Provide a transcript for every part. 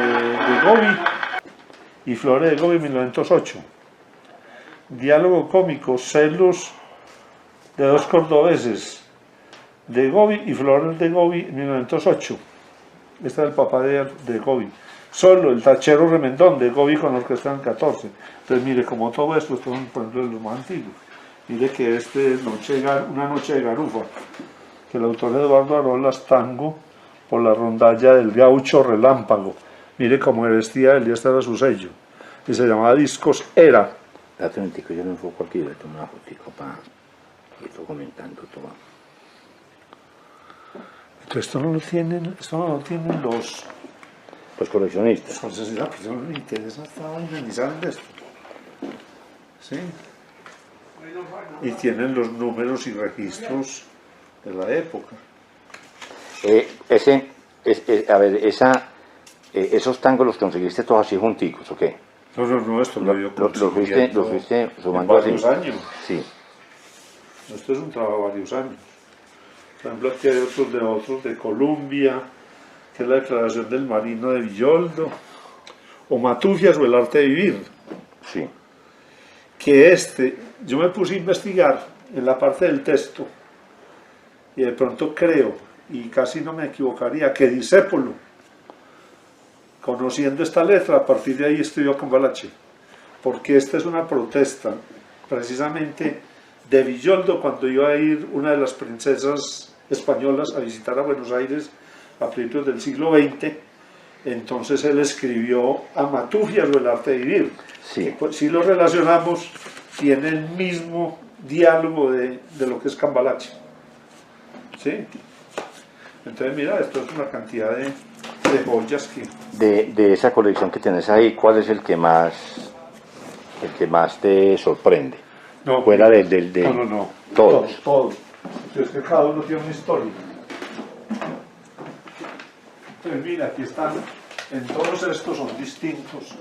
de Gobi y Flores de Gobi 1908. Diálogo cómico, celos de dos cordobeses, de Gobi y Flores de Gobi 1908. Este es el papá de Gobi. Solo el tachero remendón de Gobi con orquesta en 14. Entonces mire, como todo esto, por ejemplo, de los más antiguos. Mire que este es Una noche de garufa, que el autor Eduardo Arolas, tango por la rondalla del gaucho relámpago. Mire cómo vestía él, y este era su sello. Y se llamaba Discos Era. Date un momentico, yo no enfoco aquí, le tomo una fotico para ir comentando todo. Entonces esto no lo tienen los coleccionistas. Entonces la persona le interesa esta vaina ni saben de esto. ¿Sí? Y tienen los números y registros de la época. ¿Esos tangos los conseguiste todos así junticos o qué? No, esto lo yo los fuiste sumando varios años. Sí. Esto es un trabajo de varios años. Por ejemplo, aquí hay otros de Colombia, que es la declaración del marino de Villoldo, o Matufias o el arte de vivir. Sí. Que yo me puse a investigar en la parte del texto, y de pronto creo, y casi no me equivocaría, que Discépolo, conociendo esta letra, a partir de ahí estudió Cambalache, porque esta es una protesta, precisamente, de Villoldo cuando iba a ir una de las princesas españolas a visitar a Buenos Aires a principios del siglo XX. Entonces él escribió a Matufias o el arte de vivir. Sí. Pues, si lo relacionamos, tiene el mismo diálogo de lo que es Cambalache. ¿Sí? Entonces mira, esto es una cantidad de joyas que... De esa colección que tienes ahí, ¿cuál es el que más te sorprende? No, fuera no. Todos. Es que cada uno tiene una historia. Entonces mira, aquí están, en todos estos son distintos.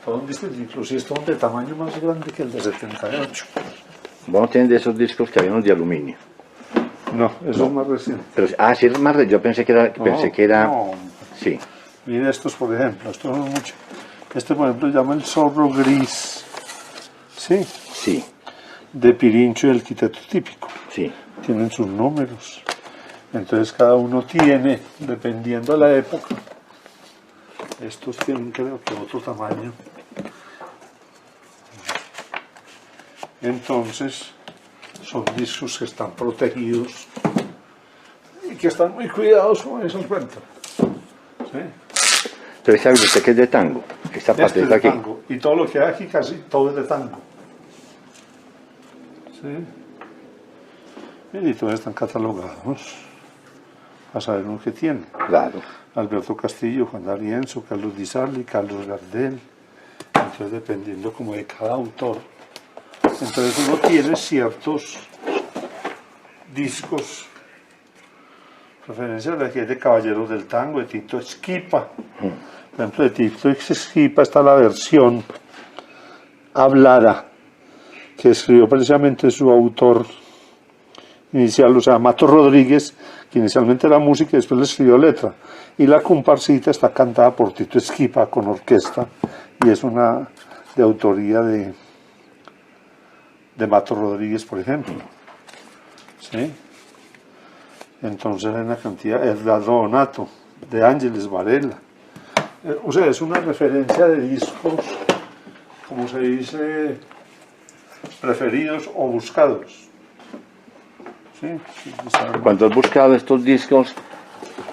Inclusive estos son de tamaño más grande que el de 78. ¿Vos no tienes de esos discos que había unos de aluminio? No, eso es más reciente. Pero, sí, es más reciente. Yo pensé que era... No. Sí. Mire estos, por ejemplo, estos son mucho. Este, por ejemplo, se llama el zorro gris. ¿Sí? Sí. De Pirincho y el quiteto típico. Sí. Tienen sus números. Entonces cada uno tiene, dependiendo de la época, estos tienen creo que otro tamaño. Entonces son discos que están protegidos y que están muy cuidados con esos cuentos. ¿Sí? Entonces sabe usted que es de tango, esta parte de aquí. Tango. Y todo lo que hay aquí casi todo es de tango. ¿Sí? Y todos están catalogados a saber uno que tiene. Claro. Alberto Castillo, Juan D'Arienzo, Carlos Di Sarli, Carlos Gardel. Entonces dependiendo como de cada autor. Entonces uno tiene ciertos discos, preferencia de aquí de Caballeros del Tango, de Tito Esquipa. Por ejemplo, de Tito Esquipa está la versión hablada, que escribió precisamente su autor inicial, o sea, Mato Rodríguez, que inicialmente era música y después le escribió letra. Y la comparsita está cantada por Tito Esquipa con orquesta, y es una de autoría de Mato Rodríguez, por ejemplo. ¿Sí? Entonces hay una cantidad, Edgardo Donato, de Ángeles Varela. O sea, es una referencia de discos, como se dice, preferidos o buscados. ¿Sí? Cuando has buscado estos discos,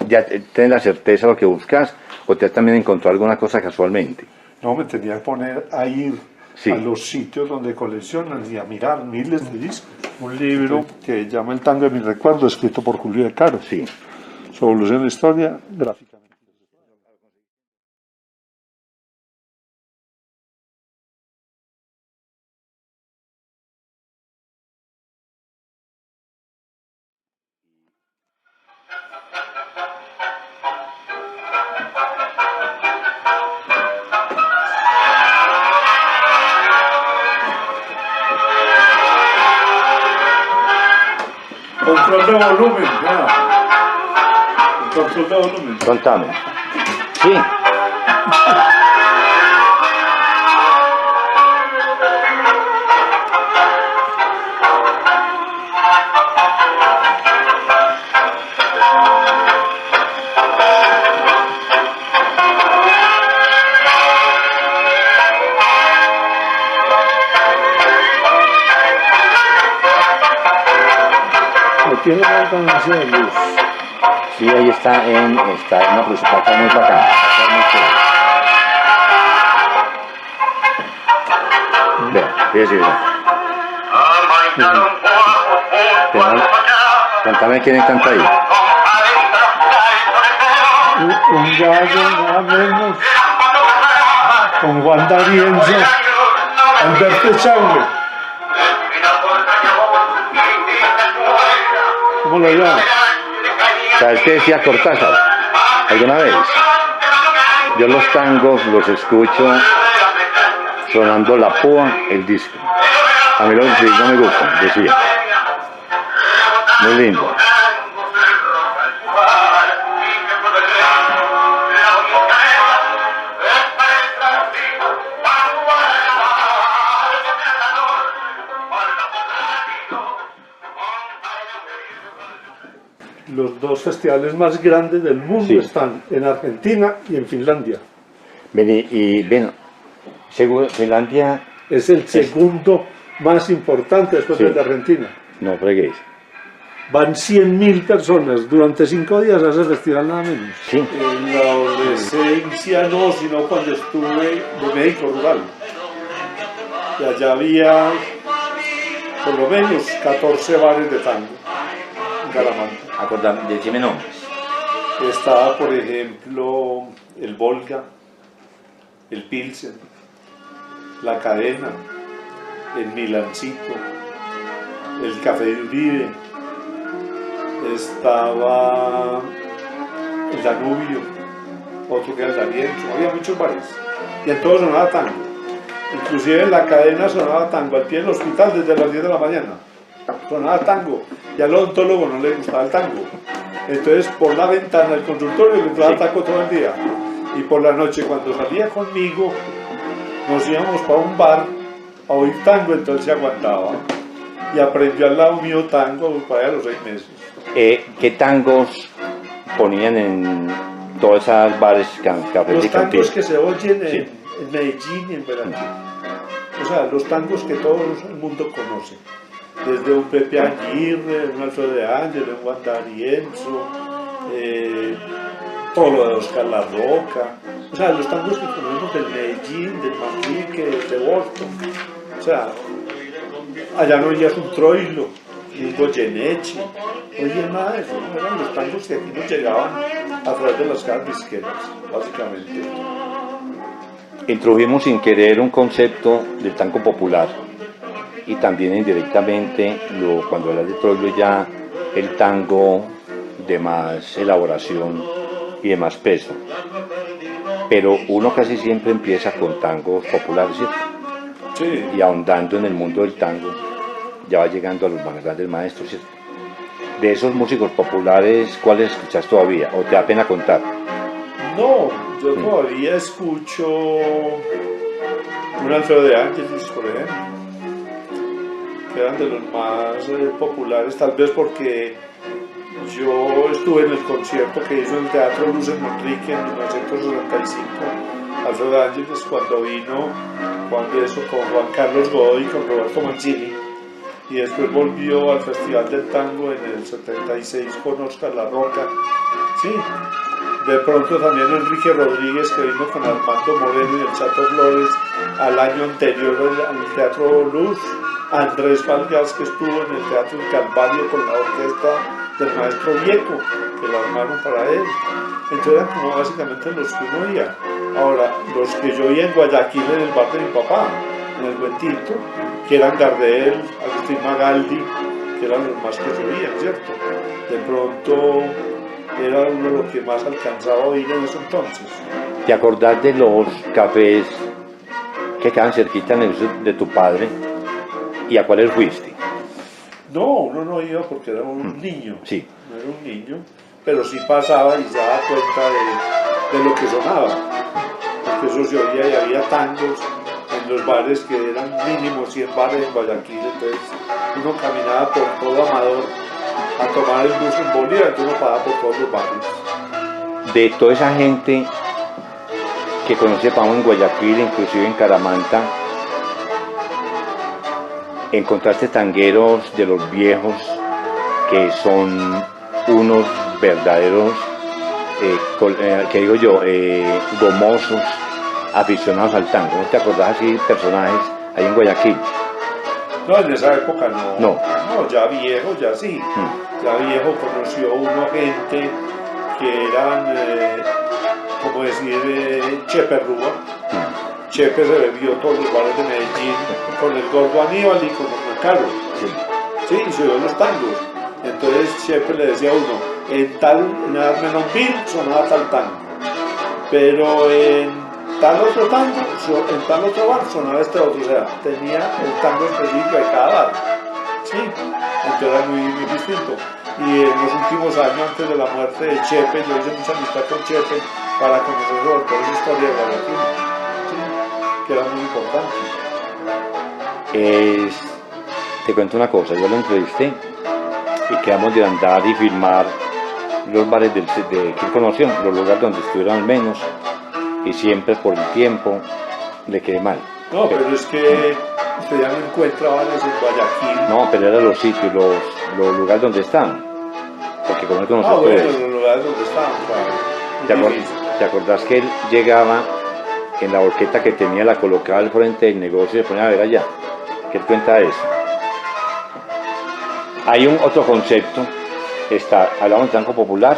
¿ya tienes la certeza de lo que buscas o te has también encontrado alguna cosa casualmente? No, me tenía que poner a ir a los sitios donde coleccionan y a mirar miles de discos. Un libro que llama El tango de mi recuerdo, escrito por Julio de Caro. Sí. Su evolución en la historia, gráficamente. Control de volumen, ya. Control de volumen. Contame. Sí. Tiene una ganancia de luz. Sí, ahí está en una presentación muy bacana. Vea, fíjese bien. Contame quién canta ahí. Un gallo, nada menos, con Juan D'Arienzo, Alberto Echagüe. ¿Cómo lo llama? ¿Sabes qué decía Cortázar alguna vez? Yo los tangos los escucho sonando la púa, el disco. A mí los discos no me gustan, decía. Muy lindo. Los dos festivales más grandes del mundo Sí. están en Argentina y en Finlandia. Ven, seguro, Finlandia, Es el segundo más importante después Sí. del de Argentina. no freguéis. Van 100.000 personas durante 5 días a ese festival, nada menos. Sí. En la adolescencia no, sino cuando estuve de médico rural. Y allá había por lo menos 14 bares de tango en Calamanta. Acordame, decime nombres. Estaba, por ejemplo, el Volga, el Pilsen, la Cadena, el Milancito, el Café de Uribe, estaba el Danubio, otro que era el D'Arienzo, había muchos bares y en todos sonaba tango. Inclusive en la Cadena sonaba tango al pie del hospital desde las 10 de la mañana. Sonaba tango y al odontólogo no le gustaba el tango. Entonces por la ventana del consultorio le entraba tango todo el día. Y por la noche cuando salía conmigo nos íbamos para un bar a oír tango, entonces se aguantaba. Y aprendió al lado mío tango para allá a los 6 meses. ¿Qué tangos ponían en todas esas bares, cafés Los y tangos cantinas? que se oyen Sí. en Medellín y en Veracruz. O sea, los tangos que todo el mundo conoce. Desde un Pepe Aguirre, un Alfredo de Ángel, un Juan D'Arienzo, todo lo de Oscar La Roca. O sea, los tangos que conocemos del Medellín, del Manrique, de Boston. O sea, allá no oías un Troilo, un Goyeneche, no oías nada de eso, ¿no? Eran los tangos que aquí nos llegaban a través de las cajas disqueras, básicamente. Introdujimos sin querer un concepto del tango popular y también indirectamente, cuando hablas de Troilo, ya el tango de más elaboración y de más peso. Pero uno casi siempre empieza con tangos populares, ¿cierto? Sí. Y ahondando en el mundo del tango, ya va llegando a los más grandes maestros, ¿cierto? De esos músicos populares, ¿cuáles escuchas todavía? ¿O te da pena contar? No, yo todavía escucho un Alfredo de Ángeles, por ejemplo, que eran de los más populares, tal vez porque yo estuve en el concierto que hizo en el Teatro Luz en Manrique en 1965, Alfredo de Ángeles, cuando vino, cuando eso, con Juan Carlos Godoy y con Roberto Mancini, y después volvió al Festival del Tango en el 76 con Oscar La Roca, sí. De pronto también Enrique Rodríguez, que vino con Armando Moreno y el Chato Flores al año anterior al Teatro Luz. Andrés Valgas, que estuvo en el Teatro El Calvario con la orquesta del maestro Vieco, que la armaron para él. Entonces eran como básicamente los que uno oía. Ahora, los que yo oía en Guayaquil, en el bar de mi papá, en el Buen Tinto, que eran Gardel, Agustín Magaldi, que eran los más que se oían, ¿cierto? De pronto era uno lo que más alcanzaba a oír en ese entonces. ¿Te acordás de los cafés que quedan cerquita de tu padre? ¿Y a cuáles fuiste? No, uno no iba porque era un niño. Sí. No era un niño, pero sí pasaba y se daba cuenta de lo que sonaba. eso se oía y había tangos en los bares que eran mínimo 100 bares en Guayaquil, entonces uno caminaba por todo Amador a tomar el bus en Bolívar, entonces uno pasaba por todos los barrios. De toda esa gente que conocí en Guayaquil, inclusive en Caramanta, encontraste tangueros de los viejos que son unos verdaderos, que digo yo, gomosos, aficionados al tango. ¿No te acordás así personajes ahí en Guayaquil? No, en esa época no. No. No, ya viejo, ya sí. Ya viejo conoció uno gente que eran, como decir, Chepe Rúa. Chepe se bebió todos los bares de Medellín con el Gordo Aníbal y con Caro. Sí, y se dio los tangos. Entonces Chepe le decía a uno, en Armenonville sonaba tal tango, pero en tal otro tango, en tal otro bar sonaba este otro, o sea, tenía el tango específico de cada bar. Sí, entonces era muy, muy distinto. Y en los últimos años, antes de la muerte de Chepe, yo hice mucha amistad con Chepe para conocer sobre toda esa historia de Guayaquil, sí, que era muy importante. Te cuento una cosa, yo lo entrevisté y quedamos de andar y filmar los bares que él conoció, los lugares donde estuvieron al menos, y siempre por el tiempo le quedé mal. No, pero es que usted ya no encuentra bares en Guayaquil. No, pero eran los sitios, los lugares donde están, porque como él conoció todo bueno, eso. los lugares donde estaban, claro. ¿Te acordás que él llegaba en la horqueta que tenía, la colocaba al frente del negocio y se ponía a ver allá? ¿Qué cuenta eso? Hay un otro concepto, hablamos de tango popular,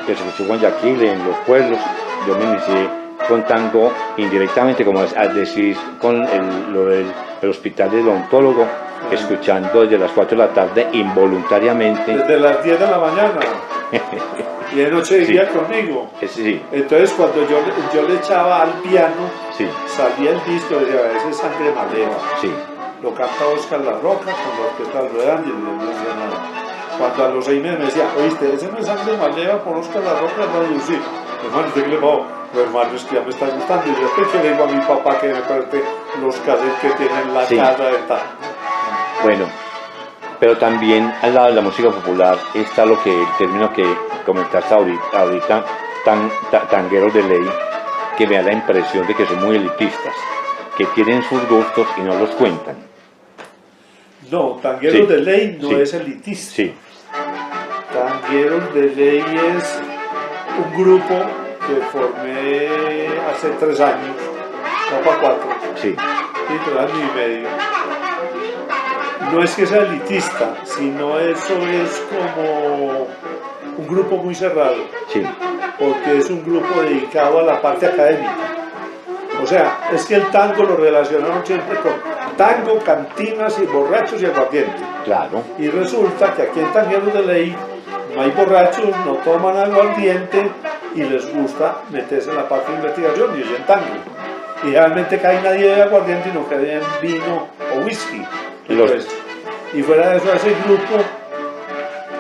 que se escuchó en Guayaquil, en los pueblos. Yo me inicié con tango indirectamente, como decís, con el hospital del odontólogo, escuchando desde las 4 de la tarde involuntariamente. Desde las 10 de la mañana. Y de noche vivía conmigo. Sí. Entonces cuando yo le echaba al piano, sí, salía el disco y decía, ese es Sangre Maleva. Sí. Lo canta Oscar La Roca con la orquesta del Redán y no decía nada. Cuando a los 6 meses me decía, oíste, ese no es Sangre Maleva por Oscar La Roca, no, yo sí. Hermano, ¿usted qué le pasó? No, hermano, es que ya me está gustando. Y yo después que le digo a mi papá que me preste los cassettes que tiene en la casa de tal. Bueno, pero también al lado de la música popular está el término que comentaste ahorita tangueros de ley, que me da la impresión de que son muy elitistas, que tienen sus gustos y no los cuentan. No, tangueros de ley no es elitista. Sí. Tangueros de ley es un grupo que formé hace 3 años, no para 4. Sí. 3 años y medio. No es que sea elitista, sino eso es como un grupo muy cerrado. Sí. Porque es un grupo dedicado a la parte académica. O sea, es que el tango lo relacionaron siempre con tango, cantinas y borrachos y aguardiente. Claro. Y resulta que aquí en Tangueros de Ley no hay borrachos, no toman aguardiente y les gusta meterse en la parte de investigación y oyen tango. Y realmente casi nadie bebe aguardiente y no beben vino o whisky. Y fuera de eso,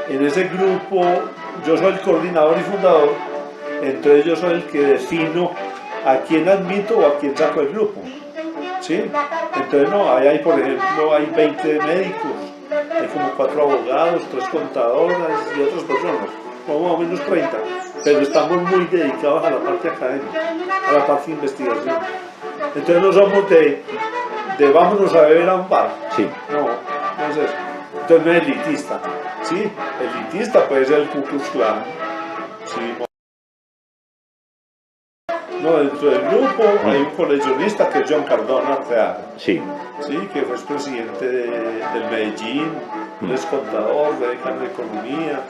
en ese grupo yo soy el coordinador y fundador, entonces yo soy el que defino a quién admito o a quién saco del grupo, ¿sí? Entonces no, ahí hay, por ejemplo, hay 20 médicos, hay como 4 abogados, 3 contadoras y otras personas, como más o menos 30, pero estamos muy dedicados a la parte académica, a la parte de investigación. Entonces no somos de vámonos a beber a un bar, sí. No es eso. Entonces no es elitista, ¿sí? Elitista puede ser el Ku Klux Klan, ¿sí? No, dentro del grupo hay un coleccionista que es John Cardona Arteaga, sí. Sí, que fue presidente del Medellín, es contador, decano de economía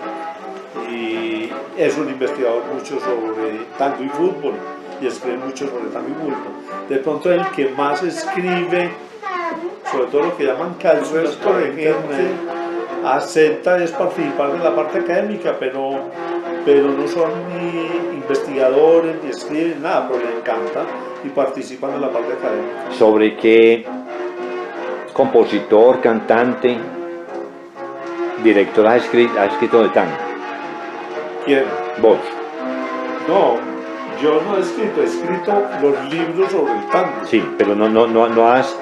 y es un investigador mucho sobre tango y fútbol y escribe mucho sobre tango y fútbol. De pronto el que más escribe, sobre todo lo que llaman calzos, por ejemplo, acepta es participar de la parte académica, pero no son ni investigadores, ni escriben nada, pero le encanta y participan de la parte académica. ¿Sobre qué compositor, cantante, director has escrito de tango? ¿Quién? Vos. No, Yo no he escrito los libros sobre el tango. Sí, pero no has,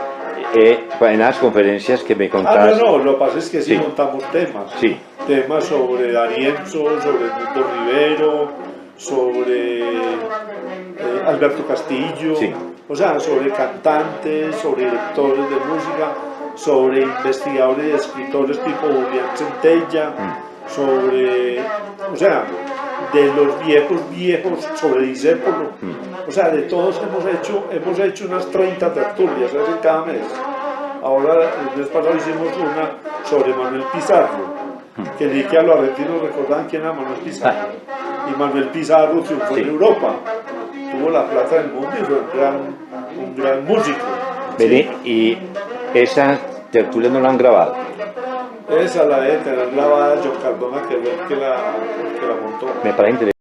en las conferencias que me Ah, contaste. no, lo que pasa es que sí, Sí. montamos temas. Sí. Temas sobre Darienzo, sobre Edmundo Rivero, sobre Alberto Castillo, Sí. o sea, sobre cantantes, sobre directores de música, sobre investigadores y escritores tipo Julián Centella, sobre, o sea, de los viejos, sobre Discépolo, o sea, de todos hemos hecho unas 30 tertulias en cada mes. Ahora, el mes pasado hicimos una sobre Manuel Pizarro, que ni que a los argentinos recordaban quién era Manuel Pizarro. Y Manuel Pizarro triunfó en Europa, tuvo la plata del mundo y fue un gran músico. Vení, y esas tertulias no la han grabado. Esa la debe tener grabada John Cardona, que fue el que la montó. Me parece interesante.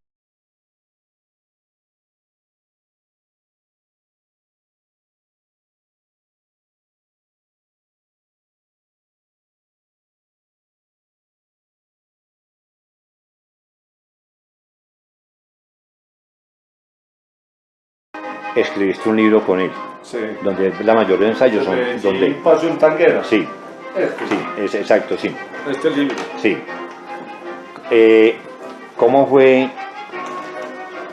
Escribiste un libro con él, Sí. donde la mayoría de ensayos son Sí, donde. Pasión Tanguera. Sí, Este, sí, es exacto, sí. este libro. Sí. ¿Cómo fue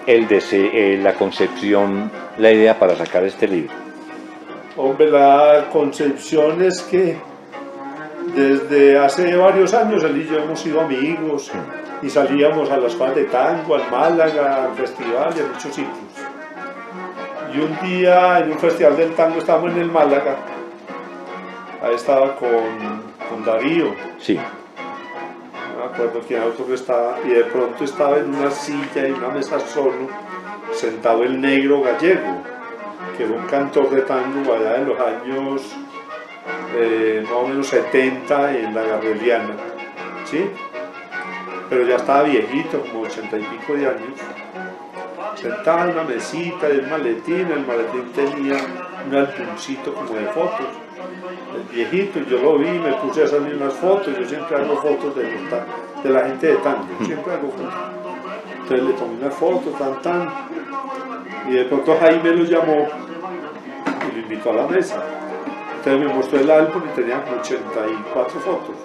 la concepción, la idea para sacar este libro? Hombre, la concepción es que desde hace varios años él y yo hemos sido amigos y salíamos a las escuelas de tango, al Málaga, al festival y a muchos sitios. Y un día en un festival del tango estábamos en el Málaga, ahí estaba con Darío, Sí, no me acuerdo quién otro estaba, y de pronto estaba en una silla y una mesa solo, sentado el Negro Gallego, que era un cantor de tango allá de los años más o menos 70 en la Gabrieliana, ¿sí? Pero ya estaba viejito, como 80 y pico de años, sentado en una mesita y el maletín tenía un álbumcito como de fotos, el viejito, yo lo vi y me puse a salir unas fotos, yo siempre hago fotos de la gente de tango, siempre hago fotos. Entonces le tomé una foto, y de pronto Jaime lo llamó y lo invitó a la mesa. Entonces me mostró el álbum y tenía 84 fotos.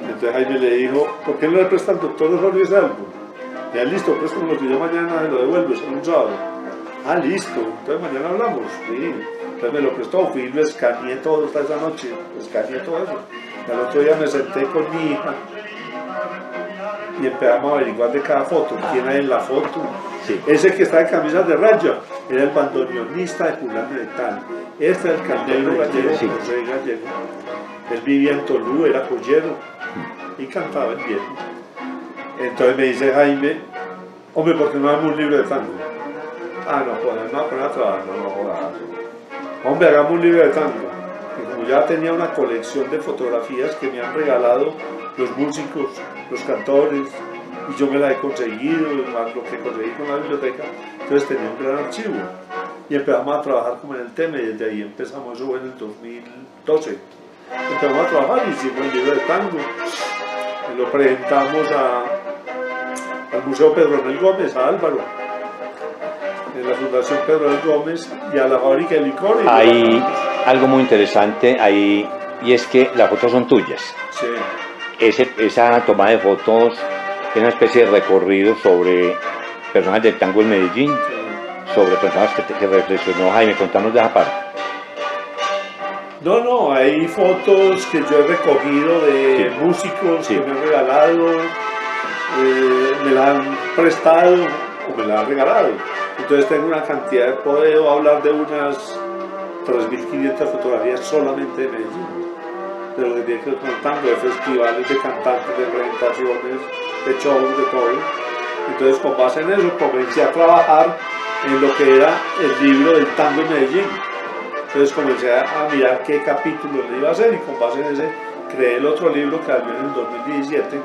Entonces Jaime le dijo, ¿por qué no le presta al doctor Osorio ese álbum? Ya listo, préstamelo que yo mañana se lo devuelvo, es un sábado. Ah, listo, entonces mañana hablamos. Sí. Entonces me lo prestó, fui y lo escaneé todo hasta esa noche, escaneé todo eso. Y al otro día me senté con mi hija y empezamos a averiguar de cada foto, quién hay en la foto. sí. Ese que está en camisas de raya era el bandoneonista de Fulano de Tal. Este es el caldero gallego, Sí. José Gallego. Él vivía en Tolú, era joyero y cantaba el viejo. Entonces me dice Jaime, hombre, ¿por qué no hagamos un libro de tango? Ah, no, pues no, poner a trabajar, no jodas. Hombre, hagamos un libro de tango. Y como ya tenía una colección de fotografías que me han regalado los músicos, los cantores, y yo me la he conseguido, más lo que conseguí con la biblioteca, entonces tenía un gran archivo. Y empezamos a trabajar como en el tema, y desde ahí empezamos, eso fue en el 2012. Empezamos a trabajar y hicimos el libro de tango. Y lo presentamos al Museo Pedro Nel Gómez, a Álvaro, en la Fundación Pedro Nel Gómez, y a la fábrica de licor. Hay algo muy interesante ahí, y es que las fotos son tuyas. Sí. Esa toma de fotos es una especie de recorrido sobre personas del tango en Medellín, sobre personas que reflexionó Jaime. Contanos de esa parte. No, hay fotos que yo he recogido de músicos que me han regalado, me la han prestado o me la han regalado. Entonces tengo una cantidad, puedo hablar de unas 3.500 fotografías solamente de Medellín, de lo que tiene que ver con el tango, de festivales, de cantantes, de presentaciones, de shows, de todo. Entonces con base en eso comencé a trabajar en lo que era el libro del tango en Medellín. Entonces comencé a mirar qué capítulo le iba a hacer y con base en ese creé el otro libro que salió en el 2017,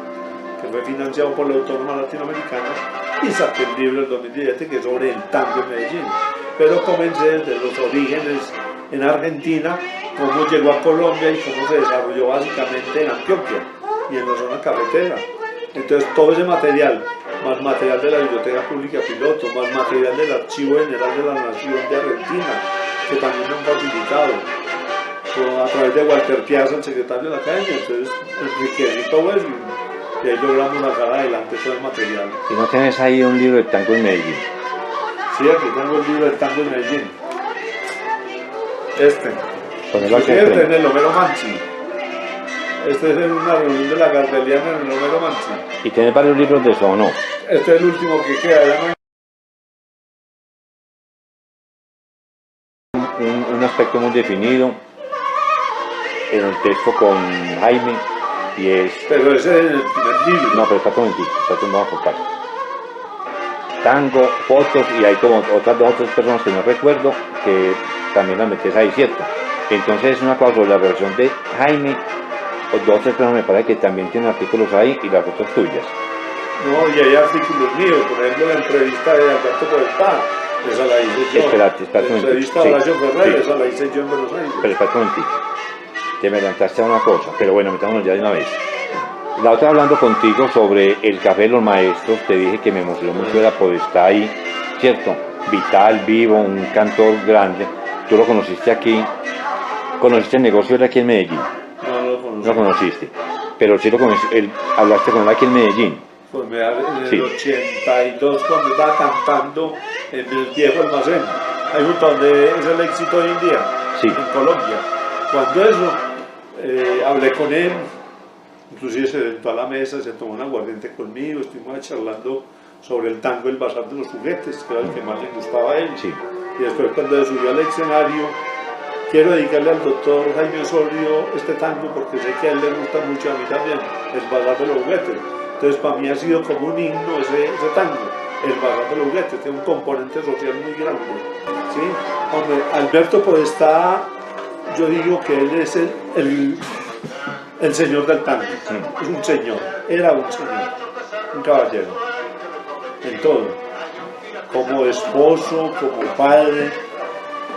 que fue financiado por la Autónoma Latinoamericana, y saqué el libro del 2017 que es sobre el tango en Medellín. Pero comencé desde los orígenes en Argentina, cómo llegó a Colombia y cómo se desarrolló básicamente en Antioquia y en la zona cafetera. Entonces todo ese material más material de la Biblioteca Pública Piloto, más material del Archivo General de la Nación de Argentina, que también me han facilitado, a través de Walter Piazza, el secretario de la Academia. Entonces enriquecí todo eso y ahí logramos sacar adelante todo el material. ¿Y no tienes ahí un libro de tango en Medellín? Sí, aquí tengo el libro del tango en Medellín. Ponelo aquí Este en el Homero Mansi. Este es en una reunión de la Gardeliana en el Homero Mansi. ¿Y tienes varios libros de eso o no? Este es el último que queda, ya no hay. Un aspecto muy definido en el texto con Jaime y es... Pero ese es el primer libro. No, pero espérate un momentito, vamos a cortar. Tango, fotos y hay como otras 2 o 3 personas que no recuerdo que también las metes ahí, ¿cierto? Entonces es una cosa sobre la versión de Jaime, o 2 o 3 personas me parece que también tienen artículos ahí y las fotos tuyas. No, y hay artículos míos, por ejemplo la entrevista de Alberto Podestá, esa la hice yo. Espérate la entrevista de Horacio Ferrer, sí. esa la hice yo en Buenos Aires. Pero espérate un momentito, te me adelantaste a una cosa, pero bueno, metámonos ya de una vez. La otra hablando contigo sobre el Café de los Maestros, te dije que me emocionó mucho la Podestá ahí, ¿cierto? Vital, vivo, un cantor grande. Tú lo conociste aquí, conociste el negocio de aquí en Medellín. No lo conocí. No lo conociste, pero sí lo conociste, hablaste con él aquí en Medellín. Pues en el 82, cuando estaba cantando en el viejo almacén, ahí junto donde es el éxito hoy en día, sí. En Colombia. Cuando eso, hablé con él, inclusive se sentó a la mesa, se tomó un aguardiente conmigo, estuvimos charlando sobre el tango, el bazar de los juguetes, que era el que más le gustaba a él. Sí. Y después cuando subió al escenario, quiero dedicarle al doctor Jaime Osorio este tango porque sé que a él le gusta mucho, a mí también, el bazar de los juguetes. Entonces para mí ha sido como un himno ese tango, el bazar de los juguetes, tiene un componente social muy grande. ¿Sí? Hombre, Alberto Podestá, yo digo que él es el señor del tango, es un señor, era un señor, un caballero, en todo, como esposo, como padre,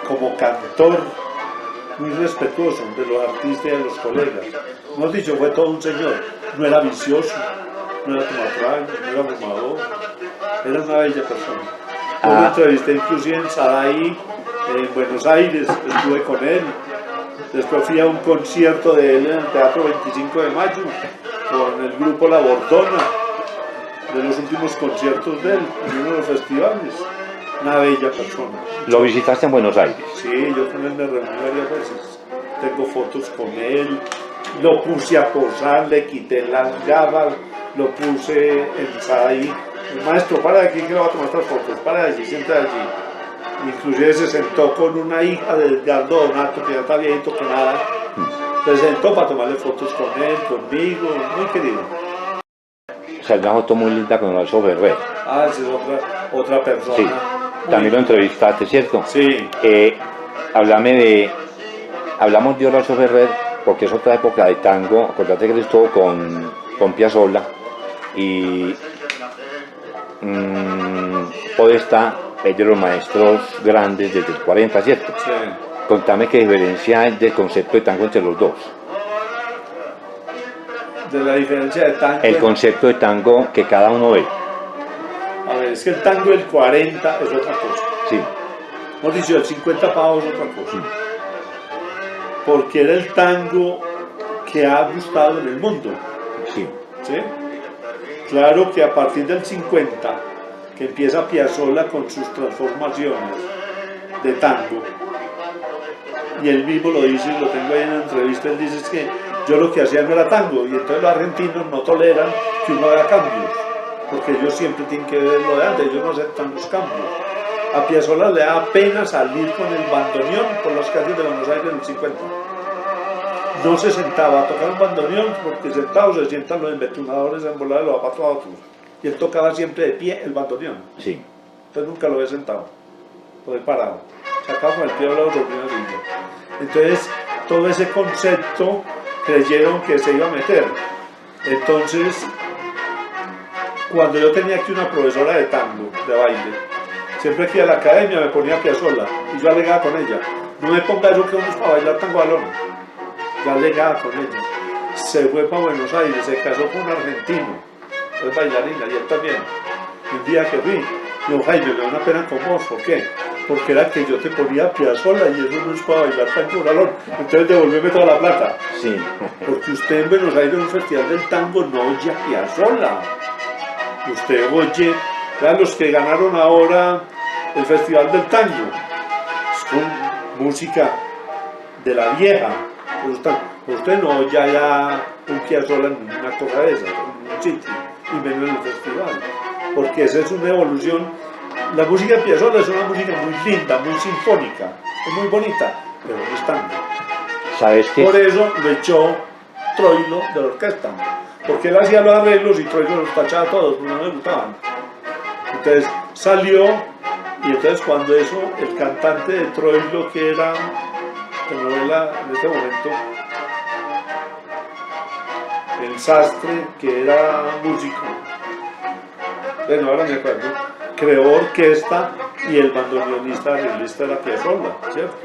como cantor, muy respetuoso de los artistas y de los colegas. Hemos dicho, fue todo un señor, no era vicioso, no era tomatrago, no era fumador, era una bella persona. Yo lo entrevisté inclusive en Sadaí, en Buenos Aires, estuve con él. Después fui a un concierto de él en el Teatro 25 de Mayo con el grupo La Bordona, de los últimos conciertos de él, en uno de los festivales. Una bella persona. ¿Lo visitaste en Buenos Aires? Sí, yo con él me reuní varias veces. Tengo fotos con él, lo puse a posar, le quité las gafas, lo puse en Sadaí. Maestro, para de aquí que le voy a tomar estas fotos, para de allí, siéntate allí. Inclusive se sentó con una hija de Edgardo Donato, que ya está viejito que nada. Se sentó para tomarle fotos con él, conmigo, muy querido. O sea, una foto muy linda con Horacio Ferrer. Ah, esa es otra persona. Sí, también lo entrevistaste, ¿cierto? Sí. Hablamos de Horacio Ferrer porque es otra época de tango. Acordate que él estuvo con Piazzolla y Podestá es de los maestros grandes desde el 40, ¿cierto? Sí. Contame qué diferencia hay del concepto de tango entre los dos. De la diferencia de tango. El concepto de tango que cada uno ve. A ver, es que el tango del 40 es otra cosa. Sí. Hemos dicho, el 50 pavos es otra cosa. Porque era el tango que ha gustado en el mundo. Sí. ¿Sí? Claro que a partir del 50, que empieza Piazzolla con sus transformaciones de tango, y él mismo lo dice, lo tengo ahí en la entrevista, él dice que yo lo que hacía no era tango, y entonces los argentinos no toleran que uno haga cambios, porque ellos siempre tienen que ver lo de antes, ellos no aceptan los cambios. A Piazzolla le da pena salir con el bandoneón por las calles de Buenos Aires en el 50. No se sentaba a tocar un bandoneón porque sentado se sientan los embetunadores en volar de los zapatos a otros. Y él tocaba siempre de pie el bandoneón. Sí. Entonces nunca lo ve sentado, lo ve parado. Sacado con el pie hablado sobre una silla. Entonces todo ese concepto creyeron que se iba a meter. Entonces, cuando yo tenía aquí una profesora de tango, de baile, siempre que iba a la academia me ponía Piazzolla y yo alegaba con ella. No me ponga eso que vamos para bailar tango balón. Yo alegaba con ella. Se fue para Buenos Aires, se casó con un argentino, es bailarina y él también. Un día que fui, yo, Jaime, me da una pena con vos, ¿por qué? Porque era que yo te ponía Piazzolla y eso no es para bailar tango salón, entonces devolveme toda la plata. Sí. Porque usted en Buenos Aires en un festival del tango no oye a Piazzolla. Usted oye a los que ganaron ahora el festival del tango. Es con música de la vieja. Usted no oye allá un Piazzolla en una cosa de esas, en un sitio, y menos en el festival. Porque esa es una evolución. La música de Piazzolla es una música muy linda, muy sinfónica, es muy bonita, pero no es tango. ¿Sabes qué? Por eso lo echó Troilo de la orquesta, porque él hacía los arreglos y Troilo los tachaba todos, porque no le gustaban. Entonces salió, y entonces cuando eso, el cantante de Troilo, que era, que no era en este momento, el sastre, que era músico, bueno, ahora me acuerdo, creó orquesta y el bandoneonista arreglista era Piazzolla, ¿cierto?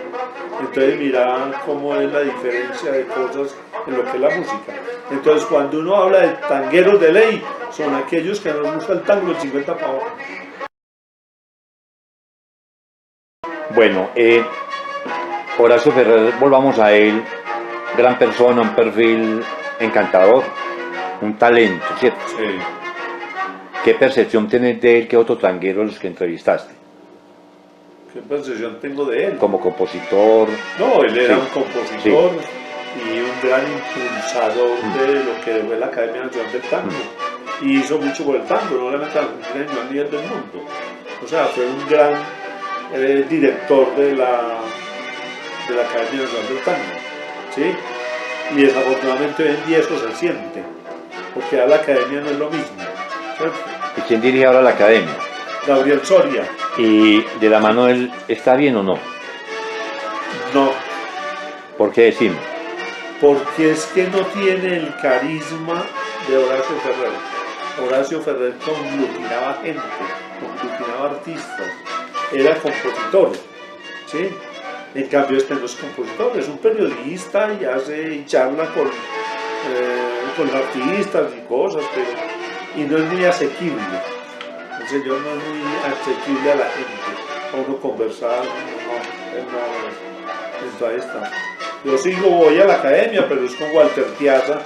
Entonces mira cómo es la diferencia de cosas en lo que es la música. Entonces cuando uno habla de tangueros de ley, son aquellos que nos gusta el tango del 50 para abajo. Bueno, Horacio Ferrer, volvamos a él, gran persona, un perfil encantador, un talento, ¿cierto? Sí. ¿Qué percepción tienes de él que otros tangueros los que entrevistaste? ¿Qué percepción tengo de él? Como compositor. No, él era Sí. un compositor y un gran impulsador de lo que fue la Academia Nacional del Tango. Y hizo mucho por el tango, no solamente a Argentina, a nivel del mundo. O sea, fue un gran director de la Academia Nacional del Tango. ¿Sí? Y desafortunadamente hoy en día eso se siente, porque a la Academia no es lo mismo. ¿Cierto? ¿Y quién dirige ahora la academia? Gabriel Soria. ¿Y de la mano él está bien o no? No, ¿Por qué decimos? porque es que no tiene el carisma de Horacio Ferrer. Horacio Ferrer conglutinaba gente, conglutinaba artistas, era compositor, ¿sí? En cambio este no es compositor, es un periodista y hace y charla con los artistas y cosas, pero y no es muy asequible. El señor no es muy asequible a la gente, a uno conversar, entonces está. Yo sigo, voy a la academia, pero es con Walter Piazza,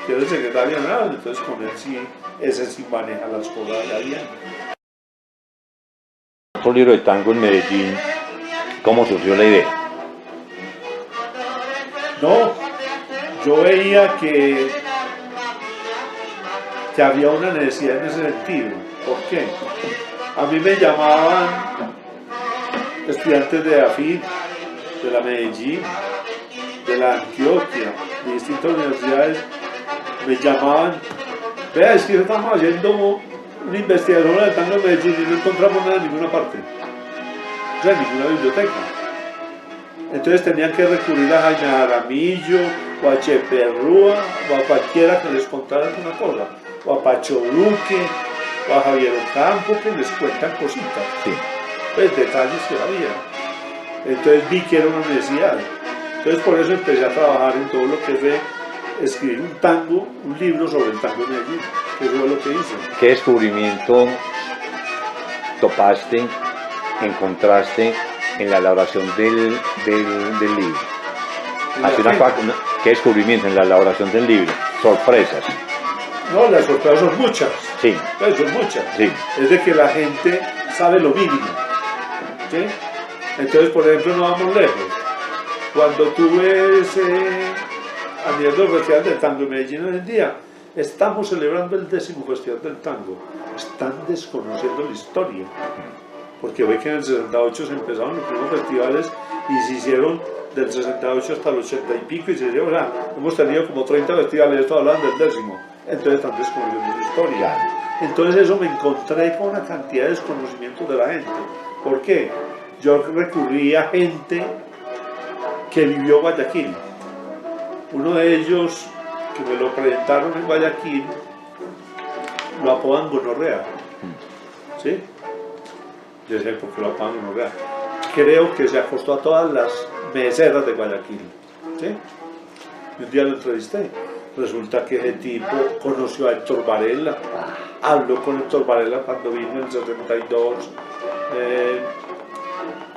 que es el secretario general, entonces con él sí, ese sí maneja las cosas allá bien. Otro libro de tango en Medellín, ¿cómo surgió la idea? No, yo veía que había una necesidad en ese sentido. ¿Por qué? A mí me llamaban estudiantes de AFID, de la Medellín, de la Antioquia, de distintas universidades, me llamaban, vea, es que estamos haciendo una investigación de tango en Medellín y no encontramos nada en ninguna parte, o sea, en ninguna biblioteca. Entonces tenían que recurrir a Jaime Jaramillo, o a Chepe Rúa, o a cualquiera que les contara alguna cosa, o a Pacho Duque, o a Javier Ocampo, que les cuentan cositas, Sí. pues detalles que había. Entonces vi que era una necesidad. Entonces por eso empecé a trabajar en todo lo que fue escribir un tango, un libro sobre el tango de Medellín, que eso fue lo que hice. ¿Qué descubrimiento topaste, encontraste en la elaboración del libro? ¿Qué descubrimiento en la elaboración del libro? Sorpresas. No, las sorpresas son muchas. Sí. Pues son muchas. Sí. Es de que la gente sabe lo mínimo. ¿Sí? Entonces, por ejemplo, no vamos lejos. Cuando tú ves a nivel del Festival del Tango en Medellín hoy en día, estamos celebrando el 10º Festival del Tango. Están desconociendo la historia. Porque ve que en el 68 se empezaron los primeros festivales y se hicieron del 68 hasta el 80 y pico y se hicieron, o sea, hemos tenido como 30 festivales, esto hablando del 10º, entonces están desconociendo la historia. Entonces eso me encontré con una cantidad de desconocimientos de la gente. ¿Por qué? Yo recurrí a gente que vivió Guayaquil. Uno de ellos, que me lo presentaron en Guayaquil, lo apodan gonorrea. ¿Sí? Yo sé por qué lo apodan gonorrea. Creo que se acostó a todas las meseras de Guayaquil. ¿Sí? Y un día lo entrevisté. Resulta que ese tipo conoció a Héctor Varela, habló con Héctor Varela cuando vino en el 72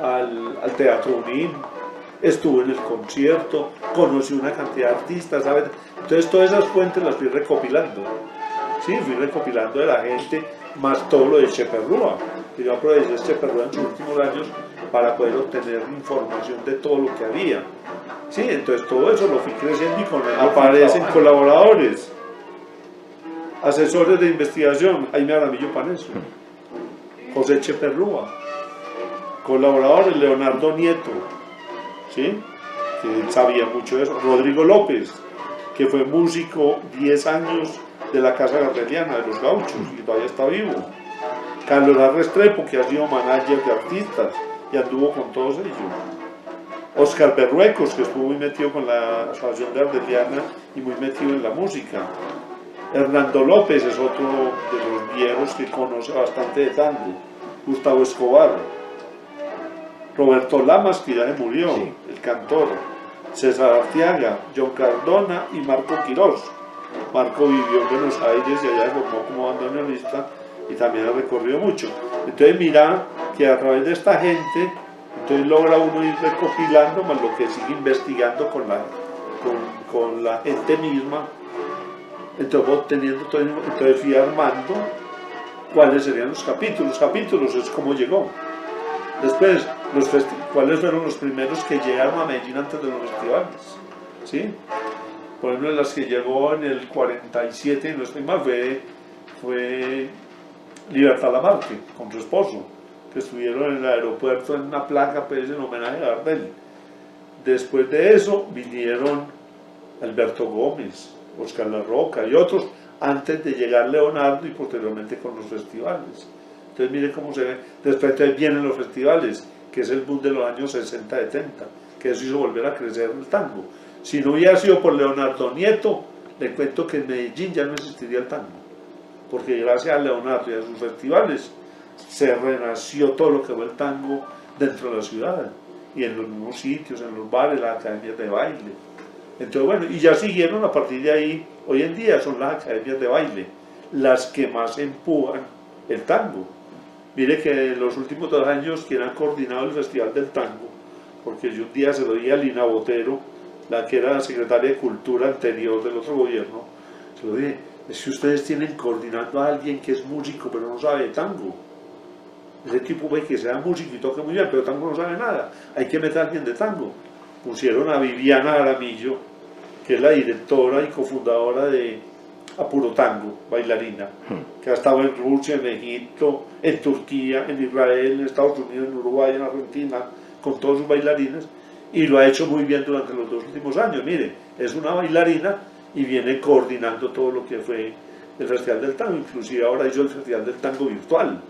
al Teatro Unín, estuvo en el concierto, conoció una cantidad de artistas, ¿sabes? Entonces todas esas fuentes las fui recopilando, ¿sí? Fui recopilando de la gente, más todo lo de Cheperrúa, que yo aproveché Cheperrúa en sus últimos años para poder obtener información de todo lo que había, ¿sí? Entonces todo eso lo fui creciendo y con él aparecen colaboradores, asesores de investigación, Jaime Aramillo Paneso, José Cheperrúa, colaboradores, Leonardo Nieto, ¿sí? Que él sabía mucho de eso, Rodrigo López, que fue músico 10 años de la Casa Gardeliana, de los Gauchos, y todavía está vivo, Carlos Restrepo, que ha sido manager de artistas y anduvo con todos ellos, Oscar Berruecos, que estuvo muy metido con la Asociación de Ardeliana y muy metido en la música, Hernando López es otro de los viejos que conoce bastante de tango, Gustavo Escobar, Roberto Lamas, que ya se murió, sí, el cantor, César Arteaga, John Cardona y Marco Quirós. Marco vivió en Buenos Aires y allá se formó como bandoneonista y también ha recorrido mucho. Entonces mira que a través de esta gente, entonces logra uno ir recopilando, más lo que sigue investigando con la gente misma. Entonces obteniendo todo, entonces fui armando cuáles serían los capítulos. Los capítulos es cómo llegó. Después, cuáles fueron los primeros que llegaron a Medellín antes de los festivales, ¿sí? Por ejemplo, las que llegó en el 47, no estoy mal, fue Libertad Lamarque, con su esposo, que estuvieron en el aeropuerto en una placa, pues, en homenaje a Gardel. Después de eso vinieron Alberto Gómez, Oscar La Roca y otros, antes de llegar Leonardo y posteriormente con los festivales. Entonces mire cómo se ve, después vienen los festivales, que es el boom de los años 60-70, que eso hizo volver a crecer el tango. Si no hubiera sido por Leonardo Nieto, le cuento que en Medellín ya no existiría el tango, porque gracias a Leonardo y a sus festivales se renació todo lo que fue el tango dentro de la ciudad, y en los mismos sitios, en los bares, las academias de baile. Entonces bueno, y ya siguieron a partir de ahí, hoy en día son las academias de baile las que más empujan el tango. Mire que en los últimos 2 años quien ha coordinado el Festival del Tango, porque yo un día se lo di a Lina Botero, la que era la secretaria de Cultura anterior del otro gobierno, se lo dije, es que ustedes tienen coordinando a alguien que es músico pero no sabe de tango. Ese tipo puede que sea músico y toque muy bien, pero tango no sabe nada, hay que meter a alguien de tango. Pusieron a Viviana Aramillo, que es la directora y cofundadora de Apuro Tango, bailarina, que ha estado en Rusia, en Egipto, en Turquía, en Israel, en Estados Unidos, en Uruguay, en Argentina, con todos sus bailarines, y lo ha hecho muy bien durante los 2 últimos años. Mire, es una bailarina y viene coordinando todo lo que fue el Festival del Tango, inclusive ahora hizo el Festival del Tango virtual,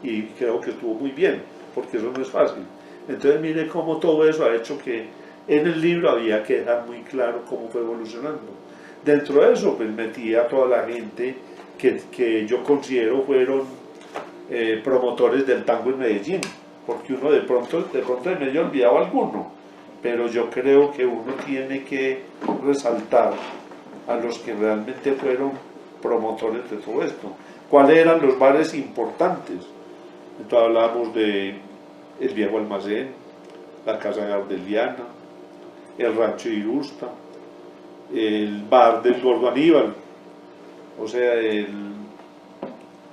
y creo que estuvo muy bien, porque eso no es fácil. Entonces mire cómo todo eso ha hecho que en el libro había que dejar muy claro cómo fue evolucionando. Dentro de eso, pues metí a toda la gente que yo considero fueron promotores del tango en Medellín, porque uno de pronto me haya olvidado alguno, pero yo creo que uno tiene que resaltar a los que realmente fueron promotores de todo esto. ¿Cuáles eran los bares importantes? Entonces hablábamos de el Viejo Almacén, la Casa Gardeliana, el Rancho Irusta, el bar del Gordo Aníbal, o sea,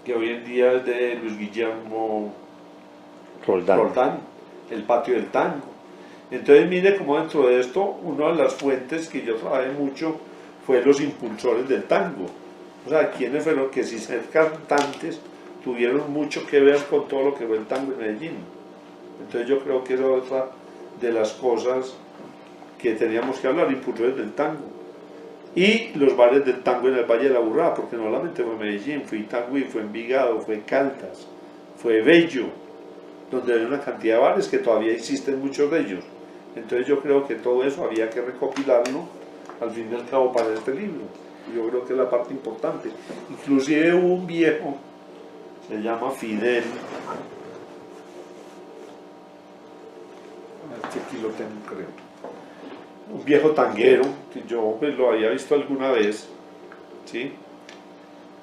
que hoy en día es de Luis Guillermo Roldán, el Patio del Tango. Entonces mire cómo dentro de esto, una de las fuentes que yo trabajé mucho fue los impulsores del tango, o sea, quienes fueron que si ser cantantes tuvieron mucho que ver con todo lo que fue el tango en Medellín. Entonces yo creo que esa es otra de las cosas que teníamos que hablar, impulsores del tango. Y los bares del tango en el Valle de la Burrá, porque no solamente fue Medellín, fue Itagüí, fue Envigado, fue Caldas, fue Bello, donde hay una cantidad de bares que todavía existen muchos de ellos. Entonces yo creo que todo eso había que recopilarlo al fin y al cabo para este libro. Yo creo que es la parte importante. Inclusive hubo un viejo, se llama Fidel, aquí lo tengo creo, un viejo tanguero, que yo pues, lo había visto alguna vez, ¿sí?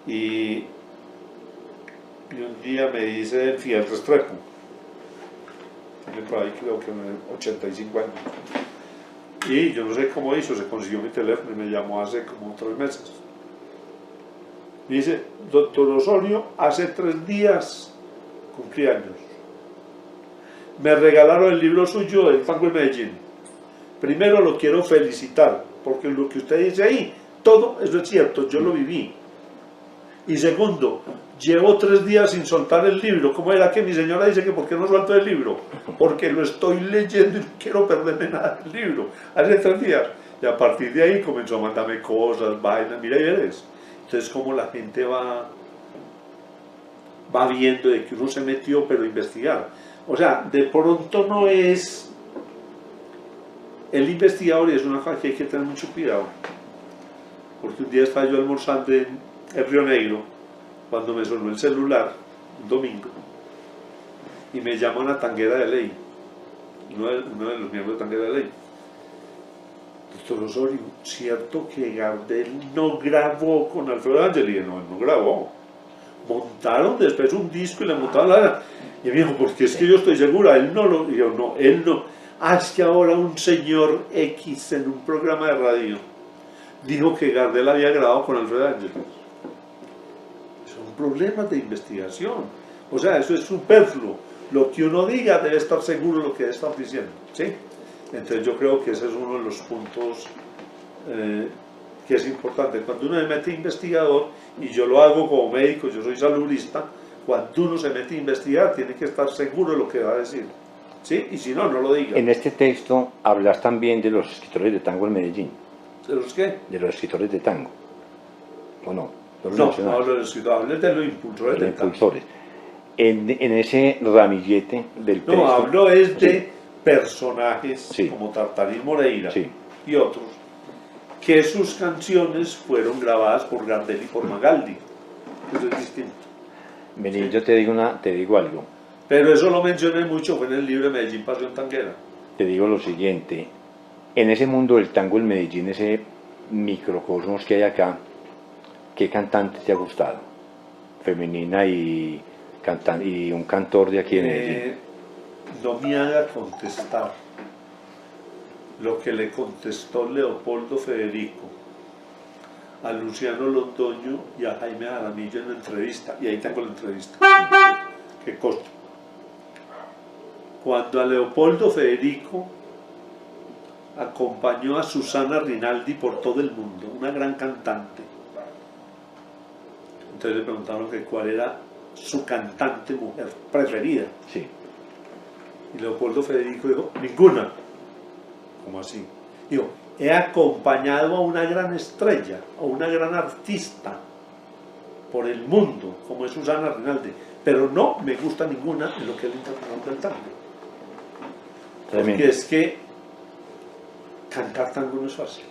Y Y un día me dice el Fidel Restrepo, tiene por ahí creo que 85 años. Y yo no sé cómo hizo, se consiguió mi teléfono y me llamó hace como 3 meses. Me dice, doctor Osorio, hace 3 días cumplí años. Me regalaron el libro suyo del tango en Medellín. Primero lo quiero felicitar, porque lo que usted dice ahí, todo eso es cierto, yo lo viví. Y segundo, llevo 3 días sin soltar el libro. ¿Cómo era que mi señora dice que por qué no suelto el libro? Porque lo estoy leyendo y no quiero perderme nada del libro. Hace 3 días. Y a partir de ahí comenzó a mandarme cosas, vainas, mira y eres. Entonces como la gente va viendo de que uno se metió, pero a investigar. O sea, de pronto no es el investigador, y es una cosa que hay que tener mucho cuidado. Porque un día estaba yo almorzando en Río Negro, cuando me sonó el celular, un domingo, y me llama una tanguera de ley, uno de los miembros de tanguera de ley. Doctor Osorio, ¿cierto que Gardel no grabó con Alfredo Ángel? Y dije, no, él no grabó. Montaron después un disco y le montaron la... Y me dijo, porque es que yo estoy segura, él no lo... Y yo, no, él no. Ah, es que ahora un señor X en un programa de radio dijo que Gardel había grabado con Alfredo Ángel. Son problemas de investigación. O sea, eso es superfluo. Lo que uno diga debe estar seguro de lo que está diciendo, ¿sí? Entonces yo creo que ese es uno de los puntos que es importante. Cuando uno se mete investigador, y yo lo hago como médico, yo soy saludista, cuando uno se mete a investigar tiene que estar seguro de lo que va a decir, ¿sí? Y si no, no lo diga. En este texto hablas también de los escritores de tango en Medellín. ¿De los qué? De los escritores de tango, ¿o no? No, no hablo de los escritores, hablo de los impulsores del tango. Impulsores. En ese ramillete del texto... No, hablo es de... Sí. Personajes Sí. como Tartarín Moreira Sí. y otros, que sus canciones fueron grabadas por Gardel y por Magaldi. Eso es distinto. Vení, Sí. yo te digo algo. Pero eso lo mencioné mucho, fue en el libro de Medellín Pasión Tanguera. Te digo lo siguiente. En ese mundo del tango en Medellín, ese microcosmos que hay acá, ¿qué cantante te ha gustado? Femenina y un cantor de aquí de Medellín. No me haga contestar lo que le contestó Leopoldo Federico a Luciano Londoño y a Jaime Jaramillo en la entrevista, y ahí tengo la entrevista, que costa. Cuando a Leopoldo Federico acompañó a Susana Rinaldi por todo el mundo, una gran cantante, entonces le preguntaron que cuál era su cantante mujer preferida. Sí. Y Leopoldo Federico dijo, ninguna. ¿Cómo así? Dijo, he acompañado a una gran estrella, a una gran artista por el mundo, como es Susana Rinaldi, pero no me gusta ninguna en lo que es el internacional del tango. Porque es que cantar tango no es fácil.